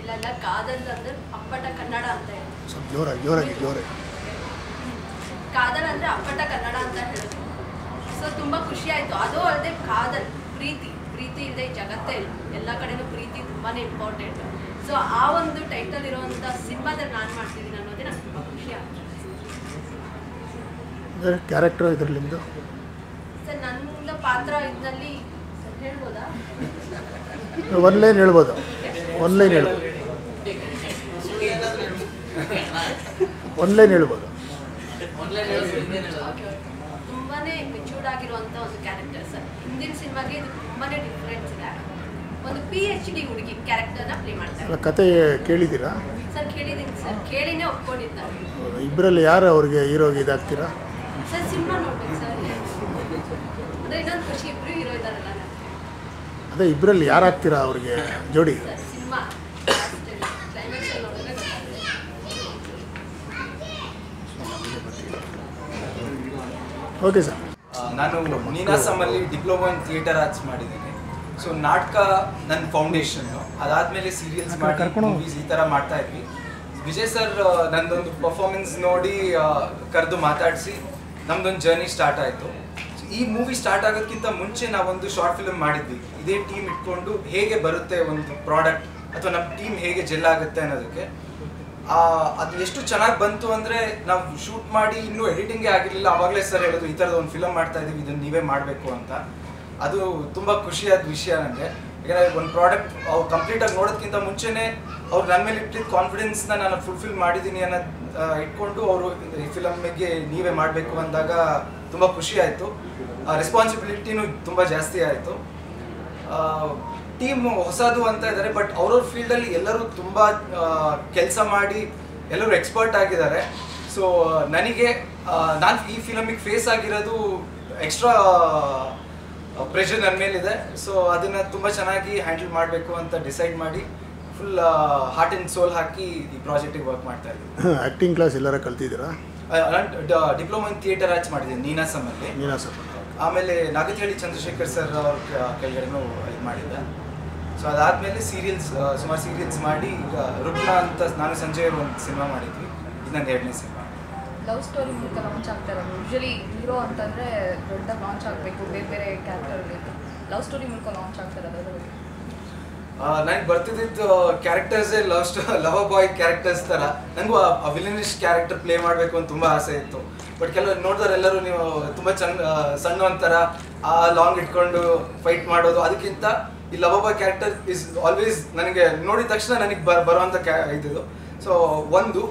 ಇಲ್ಲೆಲ್ಲ ಕಾದಲ್ ಅಂದ್ರೆ ಅಪ್ಪಟ ಕನ್ನಡ ಅಂತ ಹೇಳಿ, ಸ್ವಲ್ಪ ಜೋರಾಗಿ ಕಾದಲ್ ಅಂದ್ರೆ ಅಪ್ಪಟ ಕನ್ನಡ ಅಂತ ಹೇಳಿದ್ರು. ಸೊ ತುಂಬ ಖುಷಿ ಆಯಿತು. ಅದು ಅಲ್ಲದೆ ಕಾದಲ್ ಪ್ರೀತಿ ಇಲ್ಲದೆ ಜಗತ್ತೇ ಇಲ್ಲ. ಎಲ್ಲ ಕಡೆನೂ ಪ್ರೀತಿ ತುಂಬಾ ಇಂಪಾರ್ಟೆಂಟ್. ಸೊ ಆ ಒಂದು ಟೈಟಲ್ ಇರೋವಂಥ ಸಿನಿಮಾದಲ್ಲಿ ನಾನು ಮಾಡ್ತಿದ್ದೀನಿ ಅನ್ನೋದೇ ನಂಗೆ ತುಂಬ ಖುಷಿ ಆಗ್ತದೆ. ಕ್ಯಾರೆಕ್ಟರ್ ಇದರಲ್ಲಿ ನಿಮ್ಮದು? ಸರ್ ನನ್ನ ಪಾತ್ರ ಇದರಲ್ಲಿ ಹೇಳ್ಬೋದಾ? ಒಂದು ಲೈನ್ ಹೇಳ್ಬೋದು. ಒನ್ಲೈನ್ ಹೇಳ್ಬೋದು, ಒನ್ಲೈನ್ ಹೇಳ್ಬೋದು. ತುಂಬಾನೇ ಮೆಚೂರ್ಡ್ ಆಗಿರುವಂತ ಒಂದು ಕ್ಯಾರೆಕ್ಟರ್ ಸರ್. ಹಿಂದಿನ ಸಿನಿಮಾಗೆ ಇದು ತುಂಬಾನೇ ಡಿಫ್ರೆನ್ಸ್ ಇದೆ. ಒಂದು PhD ಹುಡುಗಿ ಕ್ಯಾರೆಕ್ಟರ್ನ ಪ್ಲೇ ಮಾಡ್ತಾರೆ. ಕತೆ ಕೇಳಿದ್ದೀರಾ ಸರ್? ಕೇಳಿದ್ದೀನಿ ಸರ್, ಕೇಳಿನೇ ಒಪ್ಕೊಂಡಿದ್ದಾರೆ. ಇಬ್ಬರಲ್ಲಿ ಯಾರು ಅವ್ರಿಗೆ ಹೀರೋಗೆ ಇದಾಗ್ತೀರಾ? ಸರ್ ಸಿನಿಮಾ ನೋಡ್ಬೇಕು ಸರ್. ಅಂದರೆ ಇನ್ನೊಂದು ಖುಷಿ, ಇಬ್ಬರು ಹೀರೋ ಇದ್ದಾರಲ್ಲ. ಅದೇ ಇಬ್ಬರಲ್ಲಿ ಯಾರು ಆಗ್ತೀರಾ ಅವ್ರಿಗೆ ಜೋಡಿ? ಸರ್ ಸಿನಿಮಾ ಕ್ಲೈಮ್ಯಾಕ್ಸ್ ನೋಡಿದ್ರೆ ಓಕೆ ಸರ್. ನಾನು ನೀನಾಸಮಲ್ಲಿ ಡಿಪ್ಲೊಮಾ ಇನ್ ಥಿಯೇಟರ್ ಆರ್ಟ್ಸ್ ಮಾಡಿದ್ದೀನಿ. ಸೊ ನಾಟಕ ನನ್ನ ಫೌಂಡೇಶನ್ನು, ಅದಾದಮೇಲೆ ಸೀರಿಯಲ್ಸ್ ಮಾಡಿ ಮೂವೀಸ್ ಈ ಥರ ಮಾಡ್ತಾ ಇದ್ವಿ. ವಿಜಯ್ ಸರ್ ನಂದೊಂದು ಪರ್ಫಾರ್ಮೆನ್ಸ್ ನೋಡಿ ಕರೆದು ಮಾತಾಡಿಸಿ ನಮ್ದೊಂದು ಜರ್ನಿ ಸ್ಟಾರ್ಟ್ ಆಯಿತು. ಈ ಮೂವಿ ಸ್ಟಾರ್ಟ್ ಆಗೋದಕ್ಕಿಂತ ಮುಂಚೆ ನಾವೊಂದು ಶಾರ್ಟ್ ಫಿಲ್ಮ್ ಮಾಡಿದ್ವಿ. ಇದೇ ಟೀಮ್ ಇಟ್ಕೊಂಡು ಹೇಗೆ ಬರುತ್ತೆ ಒಂದು ಪ್ರಾಡಕ್ಟ್ ಅಥವಾ ನಮ್ಮ ಟೀಮ್ ಹೇಗೆ ಜೆಲ್ ಆಗುತ್ತೆ ಅನ್ನೋದಕ್ಕೆ. ಅದು ಎಷ್ಟು ಚೆನ್ನಾಗಿ ಬಂತು ಅಂದರೆ ನಾವು ಶೂಟ್ ಮಾಡಿ ಇನ್ನೂ ಎಡಿಟಿಂಗೇ ಆಗಿರಲಿಲ್ಲ, ಆವಾಗಲೇ ಸರ್ ಹೇಳಿದ್ರು ಈ ಥರದ ಒಂದು ಫಿಲಮ್ ಮಾಡ್ತಾ ಇದ್ದೀವಿ, ಇದನ್ನು ನೀವೇ ಮಾಡಬೇಕು ಅಂತ. ಅದು ತುಂಬ ಖುಷಿಯಾದ ವಿಷಯ ನನಗೆ. ಯಾಕಂದರೆ ಒಂದು ಪ್ರಾಡಕ್ಟ್ ಅವ್ರು ಕಂಪ್ಲೀಟಾಗಿ ನೋಡೋದಕ್ಕಿಂತ ಮುಂಚೆನೇ ಅವ್ರು ನನ್ನ ಮೇಲೆ ಇಟ್ಟಿದ್ದ ಕಾನ್ಫಿಡೆನ್ಸ್ನ ನಾನು ಫುಲ್ಫಿಲ್ ಮಾಡಿದ್ದೀನಿ ಅನ್ನೋದು ಇಟ್ಕೊಂಡು ಅವರು ಈ ಫಿಲಮ್ಗೆ ನೀವೇ ಮಾಡಬೇಕು ಅಂದಾಗ ತುಂಬ ಖುಷಿ ಆಯಿತು. ರೆಸ್ಪಾನ್ಸಿಬಿಲಿಟಿನೂ ತುಂಬ ಜಾಸ್ತಿ ಆಯಿತು. ಟೀಮ್ ಹೊಸದು ಅಂತ ಇದ್ದಾರೆ, ಬಟ್ ಅವ್ರವ್ರ ಫೀಲ್ಡಲ್ಲಿ ಎಲ್ಲರೂ ತುಂಬ ಕೆಲಸ ಮಾಡಿ ಎಲ್ಲರೂ ಎಕ್ಸ್ಪರ್ಟ್ ಆಗಿದ್ದಾರೆ. ಸೊ ನನಗೆ ನಾನು ಈ ಫಿಲಮಿಗೆ ಫೇಸ್ ಆಗಿರೋದು ಎಕ್ಸ್ಟ್ರಾ ಪ್ರೆಷರ್ ನನ್ನ ಮೇಲಿದೆ. ಸೊ ಅದನ್ನು ತುಂಬ ಚೆನ್ನಾಗಿ ಹ್ಯಾಂಡಲ್ ಮಾಡಬೇಕು ಅಂತ ಡಿಸೈಡ್ ಮಾಡಿ ಫುಲ್ ಹಾರ್ಟ್ ಆ್ಯಂಡ್ ಸೋಲ್ ಹಾಕಿ ಈ ಪ್ರಾಜೆಕ್ಟಿಗೆ ವರ್ಕ್ ಮಾಡ್ತಾ ಇದ್ದೀನಿ. ಆ್ಯಕ್ಟಿಂಗ್ ಕ್ಲಾಸ್ ಎಲ್ಲರ ಕಲ್ತಿದ್ದೀರಾ? ನಾನು ಡಿಪ್ಲೊಮಾ ಇನ್ ಥಿಯೇಟರ್ ಆರ್ಟ್ಸ್ ಮಾಡಿದ್ದೀನಿ ನೀನಾಸಮಲ್ಲಿ. ಆಮೇಲೆ ನಾಗತಿಹಳ್ಳಿ ಚಂದ್ರಶೇಖರ್ ಸರ್ ಅವ್ರ ಕೆಳಗಡೆನೂ ಇದು ಮಾಡಿದ್ದೆ. ಸೊ ಅದಾದಮೇಲೆ ಸೀರಿಯಲ್ಸ್, ಸುಮಾರು ಸೀರಿಯಲ್ಸ್ ಮಾಡಿ ಈಗ ರುಗ್ನ ಅಂತ ನಾನು ಸಂಜಯ್ ಒಂದು ಸಿನಿಮಾ ಮಾಡಿದ್ವಿ. ಇದು ನನ್ನ 2ನೇ ಸಿನಿಮಾ. ಲವ್ ಸ್ಟೋರಿ ಮೂಲಕ ಲಾಂಚ್ ಆಗ್ತಾರೆ. ಯೂಶಲಿ ಹೀರೋ ಅಂತಂದರೆ ದೊಡ್ಡದಾಗಿ ಲಾಂಚ್ ಆಗಬೇಕು, ಬೇರೆ ಬೇರೆ ಕ್ಯಾರೆಕ್ಟರ್ ಬೇಕು. ಲವ್ ಸ್ಟೋರಿ ಮೂಲಕ ಲಾಂಚ್ ಆಗ್ತಾರೆ, ಅದರ ಬಗ್ಗೆ ನನಗೆ ಬರ್ತಿದ್ದಿದ್ದು ಕ್ಯಾರೆಕ್ಟರ್ಸೇ ಲವ್ ಬಾಯ್ ಕ್ಯಾರೆಕ್ಟರ್ಸ್ ಥರ. ನನಗೂ ಆ ವಿಲನಿಶ್ ಕ್ಯಾರೆಕ್ಟರ್ ಪ್ಲೇ ಮಾಡಬೇಕು ಅಂತ ತುಂಬ ಆಸೆ ಇತ್ತು. ಬಟ್ ಕೆಲವರು ನೋಡಿದವರೆಲ್ಲರೂ ನೀವು ತುಂಬ ಸಣ್ಣ ಒಂಥರ ಆ ಲಾಂಗ್ ಇಟ್ಕೊಂಡು ಫೈಟ್ ಮಾಡೋದು, ಅದಕ್ಕಿಂತ ಈ love bye character is always ನನಗೆ ನೋಡಿದ ತಕ್ಷಣ ನನಗೆ ಬರುವಂಥ ಇದ್ದು. ಸೊ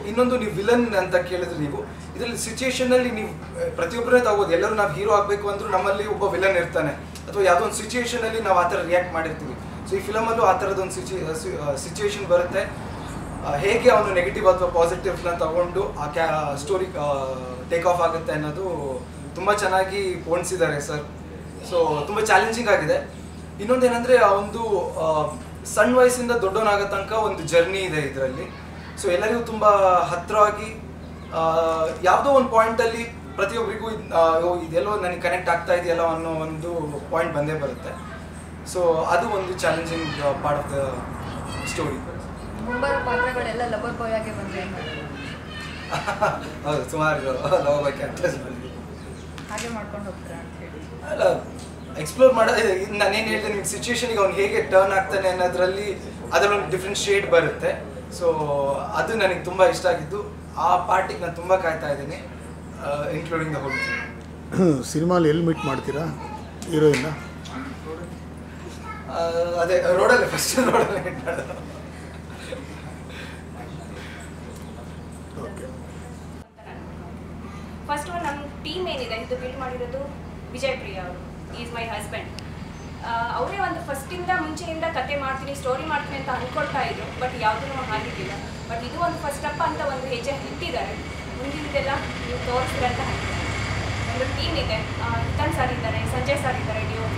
ಇನ್ನೊಂದು ನೀವು ವಿಲನ್ ಅಂತ ಕೇಳಿದ್ರೆ, ನೀವು ಇದರಲ್ಲಿ ಸಿಚುಯೇಷನಲ್ಲಿ ನೀವು ಪ್ರತಿಯೊಬ್ಬರೇ ತಗೋದು. ಎಲ್ಲರೂ ನಾವು ಹೀರೋ ಆಗಬೇಕು ಅಂದರೂ ನಮ್ಮಲ್ಲಿ ಒಬ್ಬ ವಿಲನ್ ಇರ್ತಾನೆ, ಅಥವಾ ಯಾವುದೋ ಒಂದು ಸಿಚುಯೇಷನಲ್ಲಿ ನಾವು ಆ ಥರ ರಿಯಾಕ್ಟ್ ಮಾಡಿರ್ತೀವಿ. ಸೊ ಈ ಫಿಲಮಲ್ಲೂ ಆ ಥರದೊಂದು ಸಿಚುಯೇಷನ್ ಬರುತ್ತೆ. ಹೇಗೆ ಅವನು ನೆಗೆಟಿವ್ ಅಥವಾ ಪಾಸಿಟಿವ್ನ ತಗೊಂಡು ಆ ಸ್ಟೋರಿ ಟೇಕ್ ಆಫ್ ಆಗುತ್ತೆ ಅನ್ನೋದು ತುಂಬ ಚೆನ್ನಾಗಿ ಪೋಣಿಸಿದ್ದಾರೆ ಸರ್. ಸೊ ತುಂಬ ಚಾಲೆಂಜಿಂಗ್ ಆಗಿದೆ. ಇನ್ನೊಂದೇನೆಂದರೆ ಆ ಒಂದು ಸಣ್ಣ ವಯಸ್ಸಿಂದ ದೊಡ್ಡವನಾಗೋ ತನಕ ಒಂದು ಜರ್ನಿ ಇದೆ ಇದರಲ್ಲಿ. ಸೊ ಎಲ್ಲರಿಗೂ ತುಂಬ ಹತ್ತಿರವಾಗಿ ಯಾವುದೋ ಒಂದು ಪಾಯಿಂಟಲ್ಲಿ ಪ್ರತಿಯೊಬ್ಬರಿಗೂ ಇದೆಲ್ಲೋ ನನಗೆ ಕನೆಕ್ಟ್ ಆಗ್ತಾ ಇದೆಯಲ್ಲ ಅನ್ನೋ ಒಂದು ಪಾಯಿಂಟ್ ಬಂದೇ ಬರುತ್ತೆ. ಸೊ ಅದು ಒಂದು challenging part of the story. ಮುಂಬರುವ ಪಾತ್ರಗಳೆಲ್ಲ ಲವರ್ ಬಾಯ್ ಆಗಿ ಬಂದರೆ ಹೌದು, ಸುಮಾರು ಲವ್ ಬಾಯ್ ಕ್ಯಾರೆಕ್ಟರ್ಸ್ ಬಂದಿದೆ. ಹಾಗೆ ಮಾಡ್ಕೊಂಡು ಹೋಗ್ತಾರೆ ಅಂತ ಹೇಳಿ ಅಲ್ಲ, ಎಕ್ಸ್ಪ್ಲೋರ್ ಮಾಡೋದು. ನಾನೇನು ಹೇಳ್ತೇನೆ, ನಿಮ್ಗೆ ಸಿಚುವೇಶನಿಗೆ ಅವ್ನು ಹೇಗೆ ಟರ್ನ್ ಆಗ್ತಾನೆ ಅನ್ನೋದ್ರಲ್ಲಿ ಅದರಲ್ಲೊಂದು ಡಿಫ್ರೆಂಟ್ ಶೇಡ್ ಬರುತ್ತೆ. ಸೊ ಅದು ನನಗೆ ತುಂಬ ಇಷ್ಟ ಆಗಿದ್ದು. ಆ ಪಾರ್ಟಿಗೆ ನಾನು ತುಂಬ ಕಾಯ್ತಾ ಇದ್ದೀನಿ, ಇನ್ಕ್ಲೂಡಿಂಗ್ ದ ಹೋಲ್ ಸಿನಿಮಾಲಿ ಎಲ್ಲಿ ಮೀಟ್ ಮಾಡ್ತೀರಾ ಹೀರೋಯಿನ್ನ? ಅದೇ ರೋಡಲ್ಲೇ, ಫಸ್ಟ್ ರೋಡಲ್ಲೇ ಮೀಟ್ ಮಾಡೋದು. ಫಸ್ಟ್ ಒನ್ ನಮ್ಮ ಟೀಮ್ ಏನಿದೆ ಇದು ಬಿಲ್ಡ್ ಮಾಡಿರೋದು ವಿಜಯ್ ಪ್ರಿಯಾ ಅವರು. Is my husband. ಅವರೇ ಒಂದು ಫಸ್ಟಿಂದ ಮುಂಚೆಯಿಂದ ಕತೆ ಮಾಡ್ತೀನಿ, ಸ್ಟೋರಿ ಮಾಡ್ತೀನಿ ಅಂತ ಅಂದ್ಕೊಳ್ತಾ ಇದ್ರು. ಬಟ್ ಯಾವುದೂ ಆಗಿದ್ದಿಲ್ಲ. ಬಟ್ ಇದು ಒಂದು ಫಸ್ಟ್ ಸ್ಟೆಪ್ ಅಂತ ಒಂದು ಹೆಜ್ಜೆ ಇಟ್ಟಿದ್ದಾರೆ. ಮುಂದಿನದೆಲ್ಲ ನೀವು ತೋರಿಸ್ತೀರಂತ ಹೇಳ್ತಾರೆ. ಒಂದು ಟೀಮ್ ಇದೆ, ಹಿತನ್ ಸರ್ ಇದ್ದಾರೆ, ಸಂಜಯ್ ಸರ್ ಇದ್ದಾರೆ, DOP.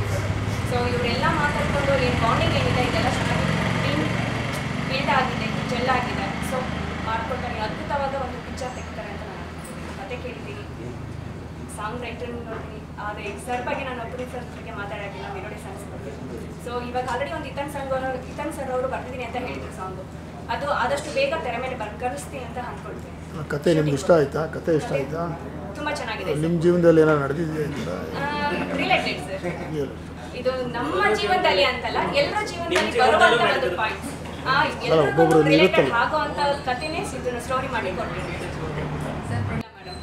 ಸೊ ಇವರೆಲ್ಲ ಮಾತಾಡ್ಕೊಂಡು ಏನು ಬಾಂಡಿಂಗ್ ಏನಿದೆ ಇದೆಲ್ಲ ಚೆನ್ನಾಗಿ ಟೀಮ್ ಬಿಲ್ಡ್ ಆಗಿದೆ, ಜೆಲ್ ಆಗಿದೆ. ಸೊ ಮಾಡ್ಕೊಳ್ತಾರೆ, ಅದ್ಭುತವಾದ ಒಂದು ಪಿಕ್ಚರ್ ತೆಗಿತಾರೆ ಅಂತ ನಾನು ಕತೆ ಕೇಳಿದ್ದೀನಿ. ಸಾಂಗ್ ರೈಟರ್ ನೋಡ್ತೀನಿ. ಆದರೆ ಸರ್ ಬಗ್ಗೆ ನಾನು ಒಬ್ಬರಿ ಸರ್ ಬಗ್ಗೆ ಮಾತಾಡೋಕ್ಕಿಲ್ಲ, ಮೆಲೋಡಿ ಸಾಂಗ್ಸ್ ಬಗ್ಗೆ. ಸೊ ಇವಾಗ ಆಲ್ರೆಡಿ ಒಂದು ಹಿತನ್ ಸರ್ ಅವರು ಬರ್ತಿದ್ದೀನಿ ಅಂತ ಹೇಳಿದ್ರು ಸಾಂಗು. ಅದು ಆದಷ್ಟು ಬೇಗ ತೆರೆ ಮೇಲೆ ಕಳಿಸ್ತೀನಿ ಅಂತ ಅಂದ್ಕೊಳ್ತೀನಿ. ಕತೆ ನಿಮ್ಗೆ ಇಷ್ಟ ಆಯ್ತಾ? ಕತೆ ಇಷ್ಟ ಆಯ್ತಾ? ತುಂಬ ಚೆನ್ನಾಗಿದೆ. ನಿಮ್ಮ ಜೀವನದಲ್ಲಿ ಏನಾದ್ರು ನಡೆದಿದೆ? ರಿಲೇಟೆಡ್ ಸರ್, ಇದು ನಮ್ಮ ಜೀವನದಲ್ಲಿ ಅಂತಲ್ಲ, ಎಲ್ಲರ ಜೀವನದಲ್ಲಿ ಬರುವಂತ ಒಂದು ಪಾಯಿಂಟ್. ಎಲ್ಲರಿಗೂ ರಿಲೇಟೆಡ್ ಆಗುವಂತ ಕಥೆನೇ ಇದನ್ನು ಸ್ಟೋರಿ ಮಾಡಿ ಕೊಟ್ಟಿದ್ದೀನಿ ಮೇಡಮ್.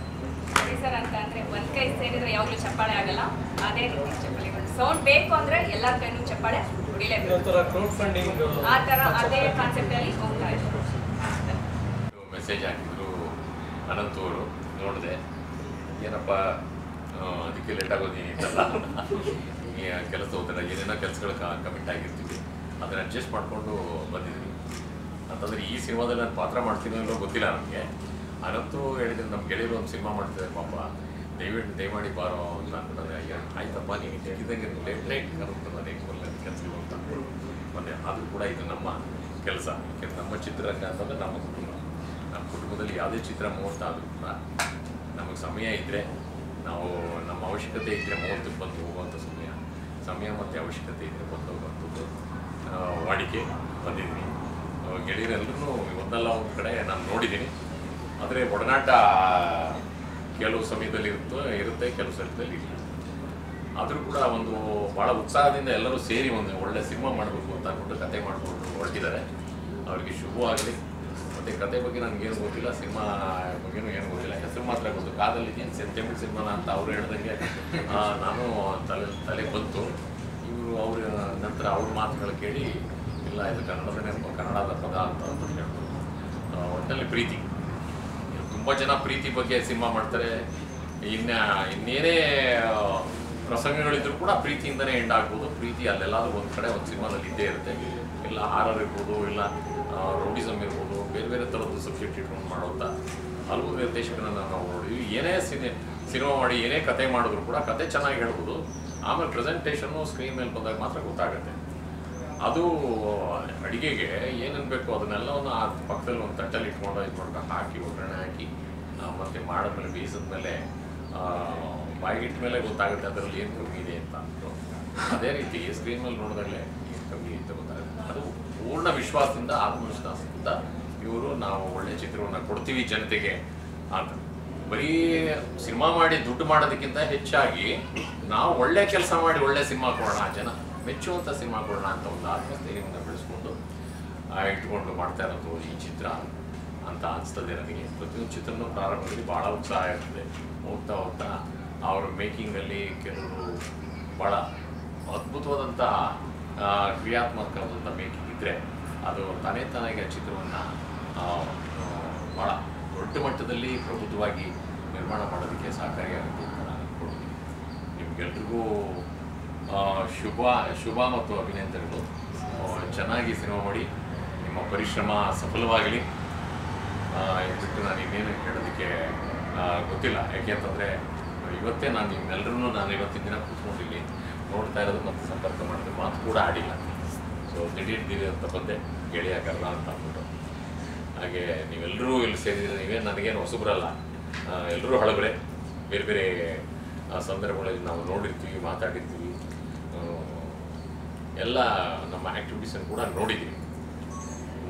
ಸರ್ ಅಂತ ಅಂದರೆ ಒಂದು ಕೈ ಸೇರಿದ್ರೆ ಯಾವಾಗಲೂ ಚಪ್ಪಾಳೆ ಆಗಲ್ಲ, ಅದೇ ರೀತಿ ಚಪ್ಪಾಳೆಗಳು ಸೌಂಡ್ ಬೇಕು ಅಂದರೆ ಎಲ್ಲರ ಕೈನೂ ಚಪ್ಪಾಳೆ ದುಡಿಲೇಬೇಕು. ಒಂಥರ ಕ್ರೌಡ್ ಫಂಡಿಂಗ್ ಆ ಥರ ಅದೇ ಕಾನ್ಸೆಪ್ಟಲ್ಲಿ ಹೋಗ್ತಾ ಇದೆ. ಮೆಸೇಜ್ ಹಾಕಿದ್ರು ಅನಂತ್ ಅವರು, ನೋಡಿದೆ ಏನಪ್ಪ ಅದಕ್ಕೆ ಲೇಟ್ ಆಗೋದು ಏನಿತ್ತಲ್ಲ ಕೆಲಸ ಹೋದ್ರೆ ಏನೇನೋ ಕೆಲಸಗಳು ಕಮಿಟ್ ಆಗಿರ್ತೀವಿ, ಅದನ್ನು ಅಡ್ಜಸ್ಟ್ ಮಾಡಿಕೊಂಡು ಬಂದಿದ್ವಿ ಅಂತಂದರೆ ಈ ಸಿನಿಮಾದಲ್ಲಿ ನಾನು ಪಾತ್ರ ಮಾಡ್ತೀನಿ ಅನ್ನೋ ಗೊತ್ತಿಲ್ಲ ನನಗೆ. ಅನಂತೂ ಹೇಳಿದ್ರೆ ನಮ್ಮ ಗೆಳೆಯರು ಒಂದು ಸಿನಿಮಾ ಮಾಡ್ತಿದ್ದಾರೆ ಪಾಪ, ದಯಮಾಡಿ ಬಾರೋ ಅಂತ ಅಂದ್ಬಿಟ್ಟರೆ ಆಯ್ತಪ್ಪ ನೀವು ಸಿಕ್ಕಿದಂಗೆ ಲೇಟ್ ಕರುತ್ತೆ ನಾನು ಕೆಲಸಗಳು ಅಂತ ಮೊನ್ನೆ. ಅದು ಕೂಡ ಇದು ನಮ್ಮ ಕೆಲಸ, ಯಾಕೆಂದರೆ ನಮ್ಮ ಚಿತ್ರರಂಗ ಅಂತಂದರೆ ನಮ್ಮ ಕುಟುಂಬದಲ್ಲಿ ಯಾವುದೇ ಚಿತ್ರ ಮುಹೂರ್ತ ಆದರೂ ಕೂಡ ನಮಗೆ ಸಮಯ ಇದ್ದರೆ ನಾವು ನಮ್ಮ ಅವಶ್ಯಕತೆ ಇದ್ದರೆ ಮುಹೂರ್ತಕ್ಕೆ ಬಂದು ಹೋಗುವಂಥ ಸಮಯ ಮತ್ತು ಅವಶ್ಯಕತೆ ಇದ್ದರೆ ಬಂದು ಹೋಗುವಂಥದ್ದು ವಾಡಿಕೆ ಬಂದಿದ್ದೀನಿ. ಗೆಳೆಯರೆಲ್ಲರೂ ಒಂದಲ್ಲ ಒಂದು ಕಡೆ ನಾನು ನೋಡಿದ್ದೀನಿ, ಆದರೆ ಒಡನಾಟ ಕೆಲವು ಸಮಯದಲ್ಲಿ ಇರುತ್ತೆ ಕೆಲವು ಸಮಯದಲ್ಲಿ ಇಲ್ಲ. ಆದರೂ ಕೂಡ ಒಂದು ಭಾಳ ಉತ್ಸಾಹದಿಂದ ಎಲ್ಲರೂ ಸೇರಿ ಒಂದು ಒಳ್ಳೆ ಸಿನಿಮಾ ಮಾಡಬೇಕು ಅಂತ ಅಂದ್ಬಿಟ್ಟು ಕತೆ ಮಾಡಿಕೊಂಡು ಹೊರಟಿದ್ದಾರೆ. ಅವರಿಗೆ ಶುಭವಾಗಲಿ. ಮತ್ತು ಕತೆ ಬಗ್ಗೆ ನನಗೇನು ಗೊತ್ತಿಲ್ಲ, ಸಿನಿಮಾ ಬಗ್ಗೆನೂ ಏನು ಗೊತ್ತಿಲ್ಲ, ಹೆಸರು ಮಾತ್ರ ಗೊತ್ತು. ಕಾದಲ್ಲಿ ಏನು ತಮಿಳು ಸಿನಿಮಾನ ಅಂತ ಅವರು ಹೇಳ್ದಂಗೆ ನಾನು ತಲೆ ಬಂತು. ಇವರು ಅವ್ರ ನಂತರ ಅವ್ರ ಮಾತುಗಳು ಕೇಳಿ ಇಲ್ಲ ಇದು ಕನ್ನಡದ ಪದ ಅಂತ ಹೇಳ್ಬೋದು. ಒಟ್ಟಿನಲ್ಲಿ ಪ್ರೀತಿ, ತುಂಬ ಜನ ಪ್ರೀತಿ ಬಗ್ಗೆ ಸಿನಿಮಾ ಮಾಡ್ತಾರೆ. ಇನ್ನೇನೇ ಪ್ರಸಂಗಗಳಿದ್ರೂ ಕೂಡ ಪ್ರೀತಿಯಿಂದನೇ ಎಂಡ್ ಆಗ್ಬೋದು. ಪ್ರೀತಿ ಅಲ್ಲೆಲ್ಲಾದ್ರೂ ಒಂದು ಕಡೆ ಒಂದು ಸಿನಿಮಾದಲ್ಲಿ ಇದ್ದೇ ಇರುತ್ತೆ. ಇಲ್ಲ ಹಾರರ್ ಇರ್ಬೋದು, ಇಲ್ಲ ರೌಡಿಸಮ್ ಇರ್ಬೋದು, ಬೇರೆ ಬೇರೆ ಥರದ್ದು ಸಬ್ಜೆಕ್ಟ್ ಇಟ್ಕೊಂಡು ಮಾಡೋಂಥ ಹಲವು ನಿರ್ದೇಶಕರನ್ನು ನಾವು ನೋಡಿದ್ವಿ. ಏನೇ ಸಿನಿಮಾ ಮಾಡಿ ಏನೇ ಕತೆ ಮಾಡಿದ್ರು ಕೂಡ ಕತೆ ಚೆನ್ನಾಗಿ ಹೇಳ್ಬೋದು, ಆಮೇಲೆ ಪ್ರೆಸೆಂಟೇಷನ್ನು ಸ್ಕ್ರೀನ್ ಮೇಲೆ ಬಂದಾಗ ಮಾತ್ರ ಗೊತ್ತಾಗುತ್ತೆ. ಅದು ಅಡುಗೆಗೆ ಏನೇನು ಬೇಕು ಅದನ್ನೆಲ್ಲವನ್ನು ಆ ಪಕ್ಕದಲ್ಲಿ ಒಂದು ತಟ್ಟಲ್ಲಿ ಇಟ್ಕೊಂಡು ಇದು ಮಾಡ್ಕೊಂಡು ಹಾಕಿ ಒಗ್ಗರಣೆ ಹಾಕಿ ಮತ್ತು ಮಾಡಿದ್ಮೇಲೆ ಬೇಯಿಸಿದ್ಮೇಲೆ ಬಾಯಿಗಿಟ್ಟ ಮೇಲೆ ಗೊತ್ತಾಗುತ್ತೆ ಅದರಲ್ಲಿ ಏನು ಕಮ್ಮಿ ಇದೆ ಅಂತ ಅಂದ್ಬಿಟ್ಟು. ಅದೇ ರೀತಿ ಸ್ಕ್ರೀನ್ ಮೇಲೆ ನೋಡಿದಾಗಲೇ ಏನು ಕಮ್ಮಿ ಅಂತ ಗೊತ್ತಾಗುತ್ತೆ. ಅದು ಪೂರ್ಣ ವಿಶ್ವಾಸದಿಂದ ಆತ್ಮವಿಶ್ವಾಸದಿಂದ ಇವರು ನಾವು ಒಳ್ಳೆ ಚಿತ್ರವನ್ನು ಕೊಡ್ತೀವಿ ಜನತೆಗೆ ಅಂತ. ಬರೀ ಸಿನಿಮಾ ಮಾಡಿ ದುಡ್ಡು ಮಾಡೋದಕ್ಕಿಂತ ಹೆಚ್ಚಾಗಿ ನಾವು ಒಳ್ಳೆ ಕೆಲಸ ಮಾಡಿ ಒಳ್ಳೆ ಸಿನಿಮಾ ಕೊಡೋಣ, ಜನ ಮೆಚ್ಚುವಂಥ ಸಿನಿಮಾ ಕೊಡೋಣ ಅಂತ ಒಂದು ಆತ್ಮಸ್ಥೈರ್ಯವನ್ನು ಬೆಳೆಸ್ಕೊಂಡು ಇಟ್ಕೊಂಡು ಮಾಡ್ತಾ ಇರೋದು ಈ ಚಿತ್ರ ಅಂತ ಅನಿಸ್ತದೆ ನನಗೆ. ಪ್ರತಿಯೊಂದು ಚಿತ್ರನೂ ಪ್ರಾರಂಭದಲ್ಲಿ ಭಾಳ ಉತ್ಸಾಹ ಇರ್ತದೆ. ಹೋಗ್ತಾ ಹೋಗ್ತಾ ಅವರ ಮೇಕಿಂಗಲ್ಲಿ ಕೆಲವರು ಭಾಳ ಅದ್ಭುತವಾದಂಥ ಕ್ರಿಯಾತ್ಮಕವಾದಂಥ ಮೇಕಿಂಗ್ ಇದ್ದರೆ ಅದು ತಾನಾಗಿ ಆ ಚಿತ್ರವನ್ನು ಭಾಳ ದೊಡ್ಡ ಮಟ್ಟದಲ್ಲಿ ಪ್ರಬುದ್ಧವಾಗಿ ನಿರ್ಮಾಣ ಮಾಡೋದಕ್ಕೆ ಸಹಕಾರಿಯಾಗುತ್ತೆ ಅಂತ ನಾನು ಅಂದ್ಕೊಂಡಿದ್ದೀನಿ. ನಿಮಗೆಲ್ರಿಗೂ ಶುಭ ಮತ್ತು ಅಭಿನಂದನೆಗಳು. ಚೆನ್ನಾಗಿ ಸಿನಿಮಾ ಮಾಡಿ ನಿಮ್ಮ ಪರಿಶ್ರಮ ಸಫಲವಾಗಲಿ. ಬಿಟ್ಟು ನಾನು ಇನ್ನೇನು ಹೇಳೋದಕ್ಕೆ ಗೊತ್ತಿಲ್ಲ. ಯಾಕೆ ಅಂತಂದರೆ ಇವತ್ತೇ ನಾನು ನಿಮ್ಮೆಲ್ಲರೂ ನಾನು ಇವತ್ತಿನ ದಿನ ಕೂತ್ಕೊಂಡಿಲ್ಲಿ ನೋಡ್ತಾ ಇರೋದು ಮತ್ತು ಸಂಪರ್ಕ ಮಾಡಿದ್ರೆ ಮಾತು ಕೂಡ ಆಡಿಲ್ಲ. ಸೊ ದಿಢೀರ್ ಅಂತ ಬಂದೆ ಗೆಳೆಯ ಕರ್ದ ಅಂತ ಅಂದ್ಬಿಟ್ಟು. ಹಾಗೆ ನೀವೆಲ್ಲರೂ ಇಲ್ಲಿ ಸೇರಿದರೆ ನೀವೇನು ನನಗೇನು ಹೊಸಬ್ರಲ್ಲ, ಎಲ್ಲರೂ ಹಳಬರೇ. ಬೇರೆ ಬೇರೆ ಸಂದರ್ಭಗಳಲ್ಲಿ ನಾವು ನೋಡಿರ್ತೀವಿ, ಮಾತಾಡಿರ್ತೀವಿ, ಎಲ್ಲ ನಮ್ಮ ಆ್ಯಕ್ಟಿವಿಟೀಸನ್ನು ಕೂಡ ನೋಡಿದ್ದೀವಿ.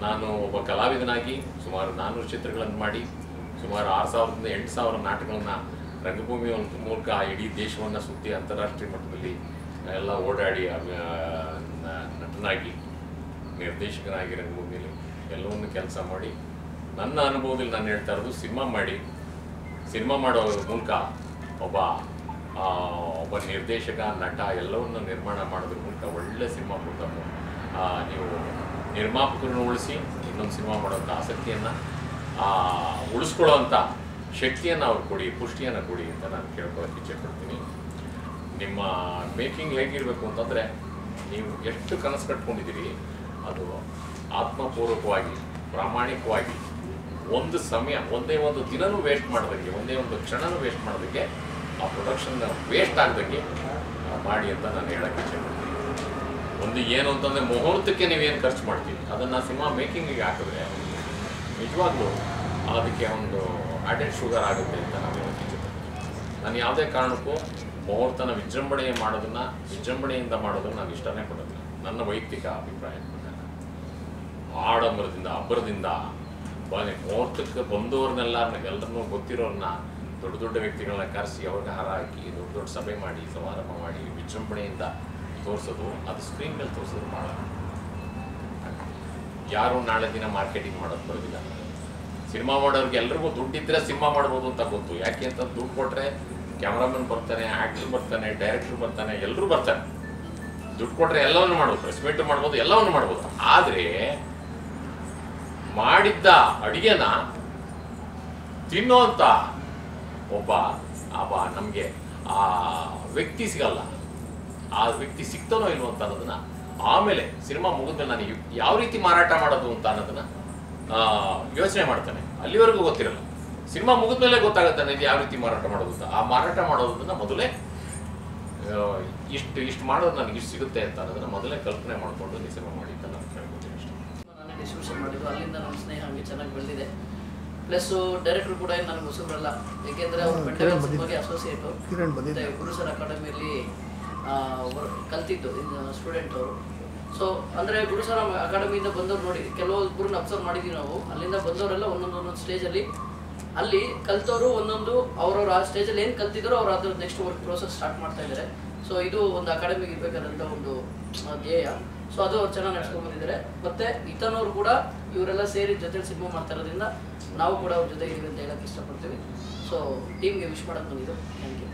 ನಾನು ಒಬ್ಬ ಕಲಾವಿದನಾಗಿ ಸುಮಾರು 400 ಚಿತ್ರಗಳನ್ನು ಮಾಡಿ ಸುಮಾರು 6000ರಿಂದ 8000 ನಾಟಕಗಳನ್ನು ರಂಗಭೂಮಿಯ ಮೂಲಕ ಇಡೀ ದೇಶವನ್ನು ಸುತ್ತಿ ಅಂತಾರಾಷ್ಟ್ರೀಯ ಮಟ್ಟದಲ್ಲಿ ಎಲ್ಲ ಓಡಾಡಿ ನಟನಾಗಿ ನಿರ್ದೇಶಕನಾಗಿ ರಂಗಭೂಮಿಯಲ್ಲಿ ಎಲ್ಲವನ್ನು ಕೆಲಸ ಮಾಡಿ ನನ್ನ ಅನುಭವದಲ್ಲಿ ನಾನು ಹೇಳ್ತಾ ಇರೋದು ಸಿನಿಮಾ ಮಾಡೋ ಮೂಲಕ ಒಬ್ಬ ನಿರ್ದೇಶಕ, ನಟ ಎಲ್ಲವನ್ನು ನಿರ್ಮಾಣ ಮಾಡೋದ್ರ ಮೂಲಕ ಒಳ್ಳೆ ಸಿನಿಮಾ ಕೊಡ್ತಾ ನೀವು ನಿರ್ಮಾಪಕರನ್ನು ಉಳಿಸಿ ಇನ್ನೊಂದು ಸಿನಿಮಾ ಮಾಡೋಂಥ ಆಸಕ್ತಿಯನ್ನು ಉಳಿಸ್ಕೊಳ್ಳೋವಂಥ ಶಕ್ತಿಯನ್ನು ಅವ್ರು ಕೊಡಿ, ಪುಷ್ಟಿಯನ್ನು ಕೊಡಿ ಅಂತ ನಾನು ಕೇಳ್ಕೊಳ್ಳೋಕ್ಕೆ ಇಚ್ಛೆಪಡ್ತೀನಿ. ನಿಮ್ಮ ಮೇಕಿಂಗ್ ಹೇಗಿರಬೇಕು ಅಂತಂದರೆ ನೀವು ಎಷ್ಟು ಕನಸು ಕಟ್ಕೊಂಡಿದ್ದೀರಿ ಅದು ಆತ್ಮಪೂರ್ವಕವಾಗಿ ಪ್ರಾಮಾಣಿಕವಾಗಿ ಒಂದು ಸಮಯ ಒಂದೇ ಒಂದು ದಿನನೂ ವೇಸ್ಟ್ ಮಾಡೋದಕ್ಕೆ, ಒಂದೇ ಒಂದು ಕ್ಷಣನೂ ವೇಸ್ಟ್ ಮಾಡೋದಕ್ಕೆ, ಆ ಪ್ರೊಡಕ್ಷನ್ನ ವೇಸ್ಟ್ ಆಗದಂಗೆ ಮಾಡಿ ಅಂತ ನಾನು ಹೇಳೋಕ್ಕೆ ಇಚ್ಛೆಪಡ್ತೀನಿ. ಒಂದು ಏನು ಅಂತಂದರೆ ಮುಹೂರ್ತಕ್ಕೆ ನೀವೇನು ಖರ್ಚು ಮಾಡ್ತೀವಿ ಅದನ್ನು ಸಿನಿಮಾ ಮೇಕಿಂಗಿಗೆ ಹಾಕಿದ್ರೆ ನಿಜವಾಗ್ಲೂ ಅದಕ್ಕೆ ಒಂದು ಆಡೆಡ್ ಶುಗರ್ ಆಗುತ್ತೆ ಅಂತ ನಾನು ಹೇಳೋಕ್ಕೆ ಇಚ್ಛೆಪಡ್ತೀನಿ. ನಾನು ಯಾವುದೇ ಕಾರಣಕ್ಕೂ ಮುಹೂರ್ತನ ವಿಜೃಂಭಣೆಯಿಂದ ಮಾಡೋದನ್ನು ನಾನು ಇಷ್ಟನೇ ಪಡೋದಿಲ್ಲ. ನನ್ನ ವೈಯಕ್ತಿಕ ಅಭಿಪ್ರಾಯ ಆಡಂಬರದಿಂದ ಅಬ್ಬರದಿಂದ ಮುಹೂರ್ತಕ್ಕೆ ಎಲ್ಲರನ್ನೂ ಗೊತ್ತಿರೋರನ್ನ ದೊಡ್ಡ ವ್ಯಕ್ತಿಗಳನ್ನ ಕರೆಸಿ ಅವ್ರಿಗೆ ಹಾರ ಹಾಕಿ ದೊಡ್ಡ ಸಭೆ ಮಾಡಿ ಸಮಾರಂಭ ಮಾಡಿ ವಿಜೃಂಭಣೆಯಿಂದ ತೋರಿಸೋದು, ಅದು ಸ್ಕ್ರೀನ್ ಮೇಲೆ ತೋರಿಸೋದು ಮಾಡೋದು. ಯಾರು ನಾಳೆ ದಿನ ಮಾರ್ಕೆಟಿಂಗ್ ಮಾಡೋದು ಬರೋದಿಲ್ಲ. ಸಿನಿಮಾ ಮಾಡೋರಿಗೆ ಎಲ್ರಿಗೂ ದುಡ್ಡಿದ್ರೆ ಸಿನಿಮಾ ಮಾಡ್ಬೋದು ಅಂತ ಗೊತ್ತು. ಯಾಕೆ ಅಂತ ದುಡ್ಡು ಕೊಟ್ಟರೆ ಕ್ಯಾಮ್ರಾಮನ್ ಬರ್ತಾನೆ, ಆ್ಯಕ್ಟರ್ ಬರ್ತಾನೆ, ಡೈರೆಕ್ಟರ್ ಬರ್ತಾನೆ, ಎಲ್ಲರೂ ಬರ್ತಾರೆ. ದುಡ್ಡು ಕೊಟ್ಟರೆ ಎಲ್ಲವನ್ನು ಮಾಡ್ಬೋದು, ಪ್ರೆಸ್ ಮೀಟ್ ಮಾಡ್ಬೋದು, ಎಲ್ಲವನ್ನು ಮಾಡ್ಬೋದು. ಆದರೆ ಮಾಡಿದ್ದ ಅಡಿಗೆನ ತಿನ್ನೋಂಥ ಒಬ್ಬ ನಮಗೆ ಆ ವ್ಯಕ್ತಿ ಸಿಗಲ್ಲ. ಆ ವ್ಯಕ್ತಿ ಸಿಗ್ತಾನೋ ಇಲ್ವೋ ಅಂತ ಅನ್ನೋದನ್ನ ಆಮೇಲೆ ಸಿನಿಮಾ ಮುಗಿದ್ಮೇಲೆ ನಾನು ಯಾವ ರೀತಿ ಮಾರಾಟ ಮಾಡೋದು ಅಂತ ಅನ್ನೋದನ್ನ ಯೋಚನೆ ಮಾಡ್ತಾನೆ. ಅಲ್ಲಿವರೆಗೂ ಗೊತ್ತಿರಲ್ಲ. ಸಿನಿಮಾ ಮುಗಿದ್ಮೇಲೆ ಗೊತ್ತಾಗುತ್ತೆ ಇದು ಯಾವ ರೀತಿ ಮಾರಾಟ ಮಾಡೋದು ಅಂತ. ಆ ಮಾರಾಟ ಮಾಡೋದನ್ನ ಮೊದಲೇ ಇಷ್ಟು ಮಾಡೋದು ನನಗೆ ಇಷ್ಟು ಸಿಗುತ್ತೆ ಅಂತ ಅನ್ನೋದನ್ನ ಮೊದಲೇ ಕಲ್ಪನೆ ಮಾಡಿಕೊಂಡು ಈ ಸಿನಿಮಾ ಮಾಡಿ ಅಂತ ನಾನು ಕೇಳ್ಕೊತೀನಿ ಅಷ್ಟೇ. ನಾನೇ ಡಿಸ್ಟ್ರಿಬ್ಯೂಷನ್ ಮಾಡಿದ್ದು, ಅಲ್ಲಿಂದ ನಮ್ಮ ಸ್ನೇಹ ಹಂಗೆ ಚೆನ್ನಾಗಿ ಬೆಳೆದಿದೆ. ಪ್ಲಸ್ ಡೈರೆಕ್ಟ್ರು ಕೂಡ ಏನು ನನಗೆ ಹೊಸಬರಲ್ಲ, ಏಕೆಂದರೆ ಅವರು ಬೆಂಟಲ್ ಸಿನಿಮಾಗೆ ಅಸೋಸಿಯೇಟು ಮತ್ತು ಗುರುಸರ್ ಅಕಾಡೆಮಿಯಲ್ಲಿ ಕಲ್ತಿದ್ದು ಸ್ಟೂಡೆಂಟ್ ಅವರು. ಸೊ ಅಂದರೆ ಗುರುಸರ್ ಅಕಾಡೆಮಿಯಿಂದ ಬಂದವ್ರು ನೋಡಿ ಕೆಲವೊಬ್ಬರನ್ನ ಅಬ್ಸರ್ವ್ ಮಾಡಿದ್ದೀವಿ ನಾವು. ಅಲ್ಲಿಂದ ಬಂದವರೆಲ್ಲ ಒಂದೊಂದು ಸ್ಟೇಜಲ್ಲಿ ಅಲ್ಲಿ ಕಲ್ತವರು ಒಂದೊಂದು ಅವ್ರವ್ರು ಆ ಸ್ಟೇಜಲ್ಲಿ ಏನು ಕಲ್ತಿದ್ರು ಅವ್ರು ಅದ್ರ ನೆಕ್ಸ್ಟ್ ವರ್ಕ್ ಪ್ರೋಸೆಸ್ ಸ್ಟಾರ್ಟ್ ಮಾಡ್ತಾ ಇದ್ದಾರೆ. ಸೊ ಇದು ಒಂದು ಅಕಾಡೆಮಿಗೆ ಇರಬೇಕಾದಂಥ ಒಂದು ಧ್ಯೇಯ. ಸೊ ಅದು ಅವ್ರು ಚೆನ್ನಾಗಿ ನಡ್ಸ್ಕೊಂಡು ಬಂದಿದ್ದಾರೆ. ಮತ್ತು ಇತನವರು ಕೂಡ ಇವರೆಲ್ಲ ಸೇರಿ ಜೊತೆ ಸಿನಿಮಾ ಮಾಡ್ತಾ ಇರೋದ್ರಿಂದ ನಾವು ಕೂಡ ಅವ್ರ ಜೊತೆ ಇದೀವಿ ಅಂತ ಹೇಳಕ್ಕೆ ಇಷ್ಟಪಡ್ತೀವಿ. ಸೊ ಟೀಮ್ಗೆ ವಿಶ್ ಮಾಡೋದು ಬಂದಿದ್ದು. Thank you.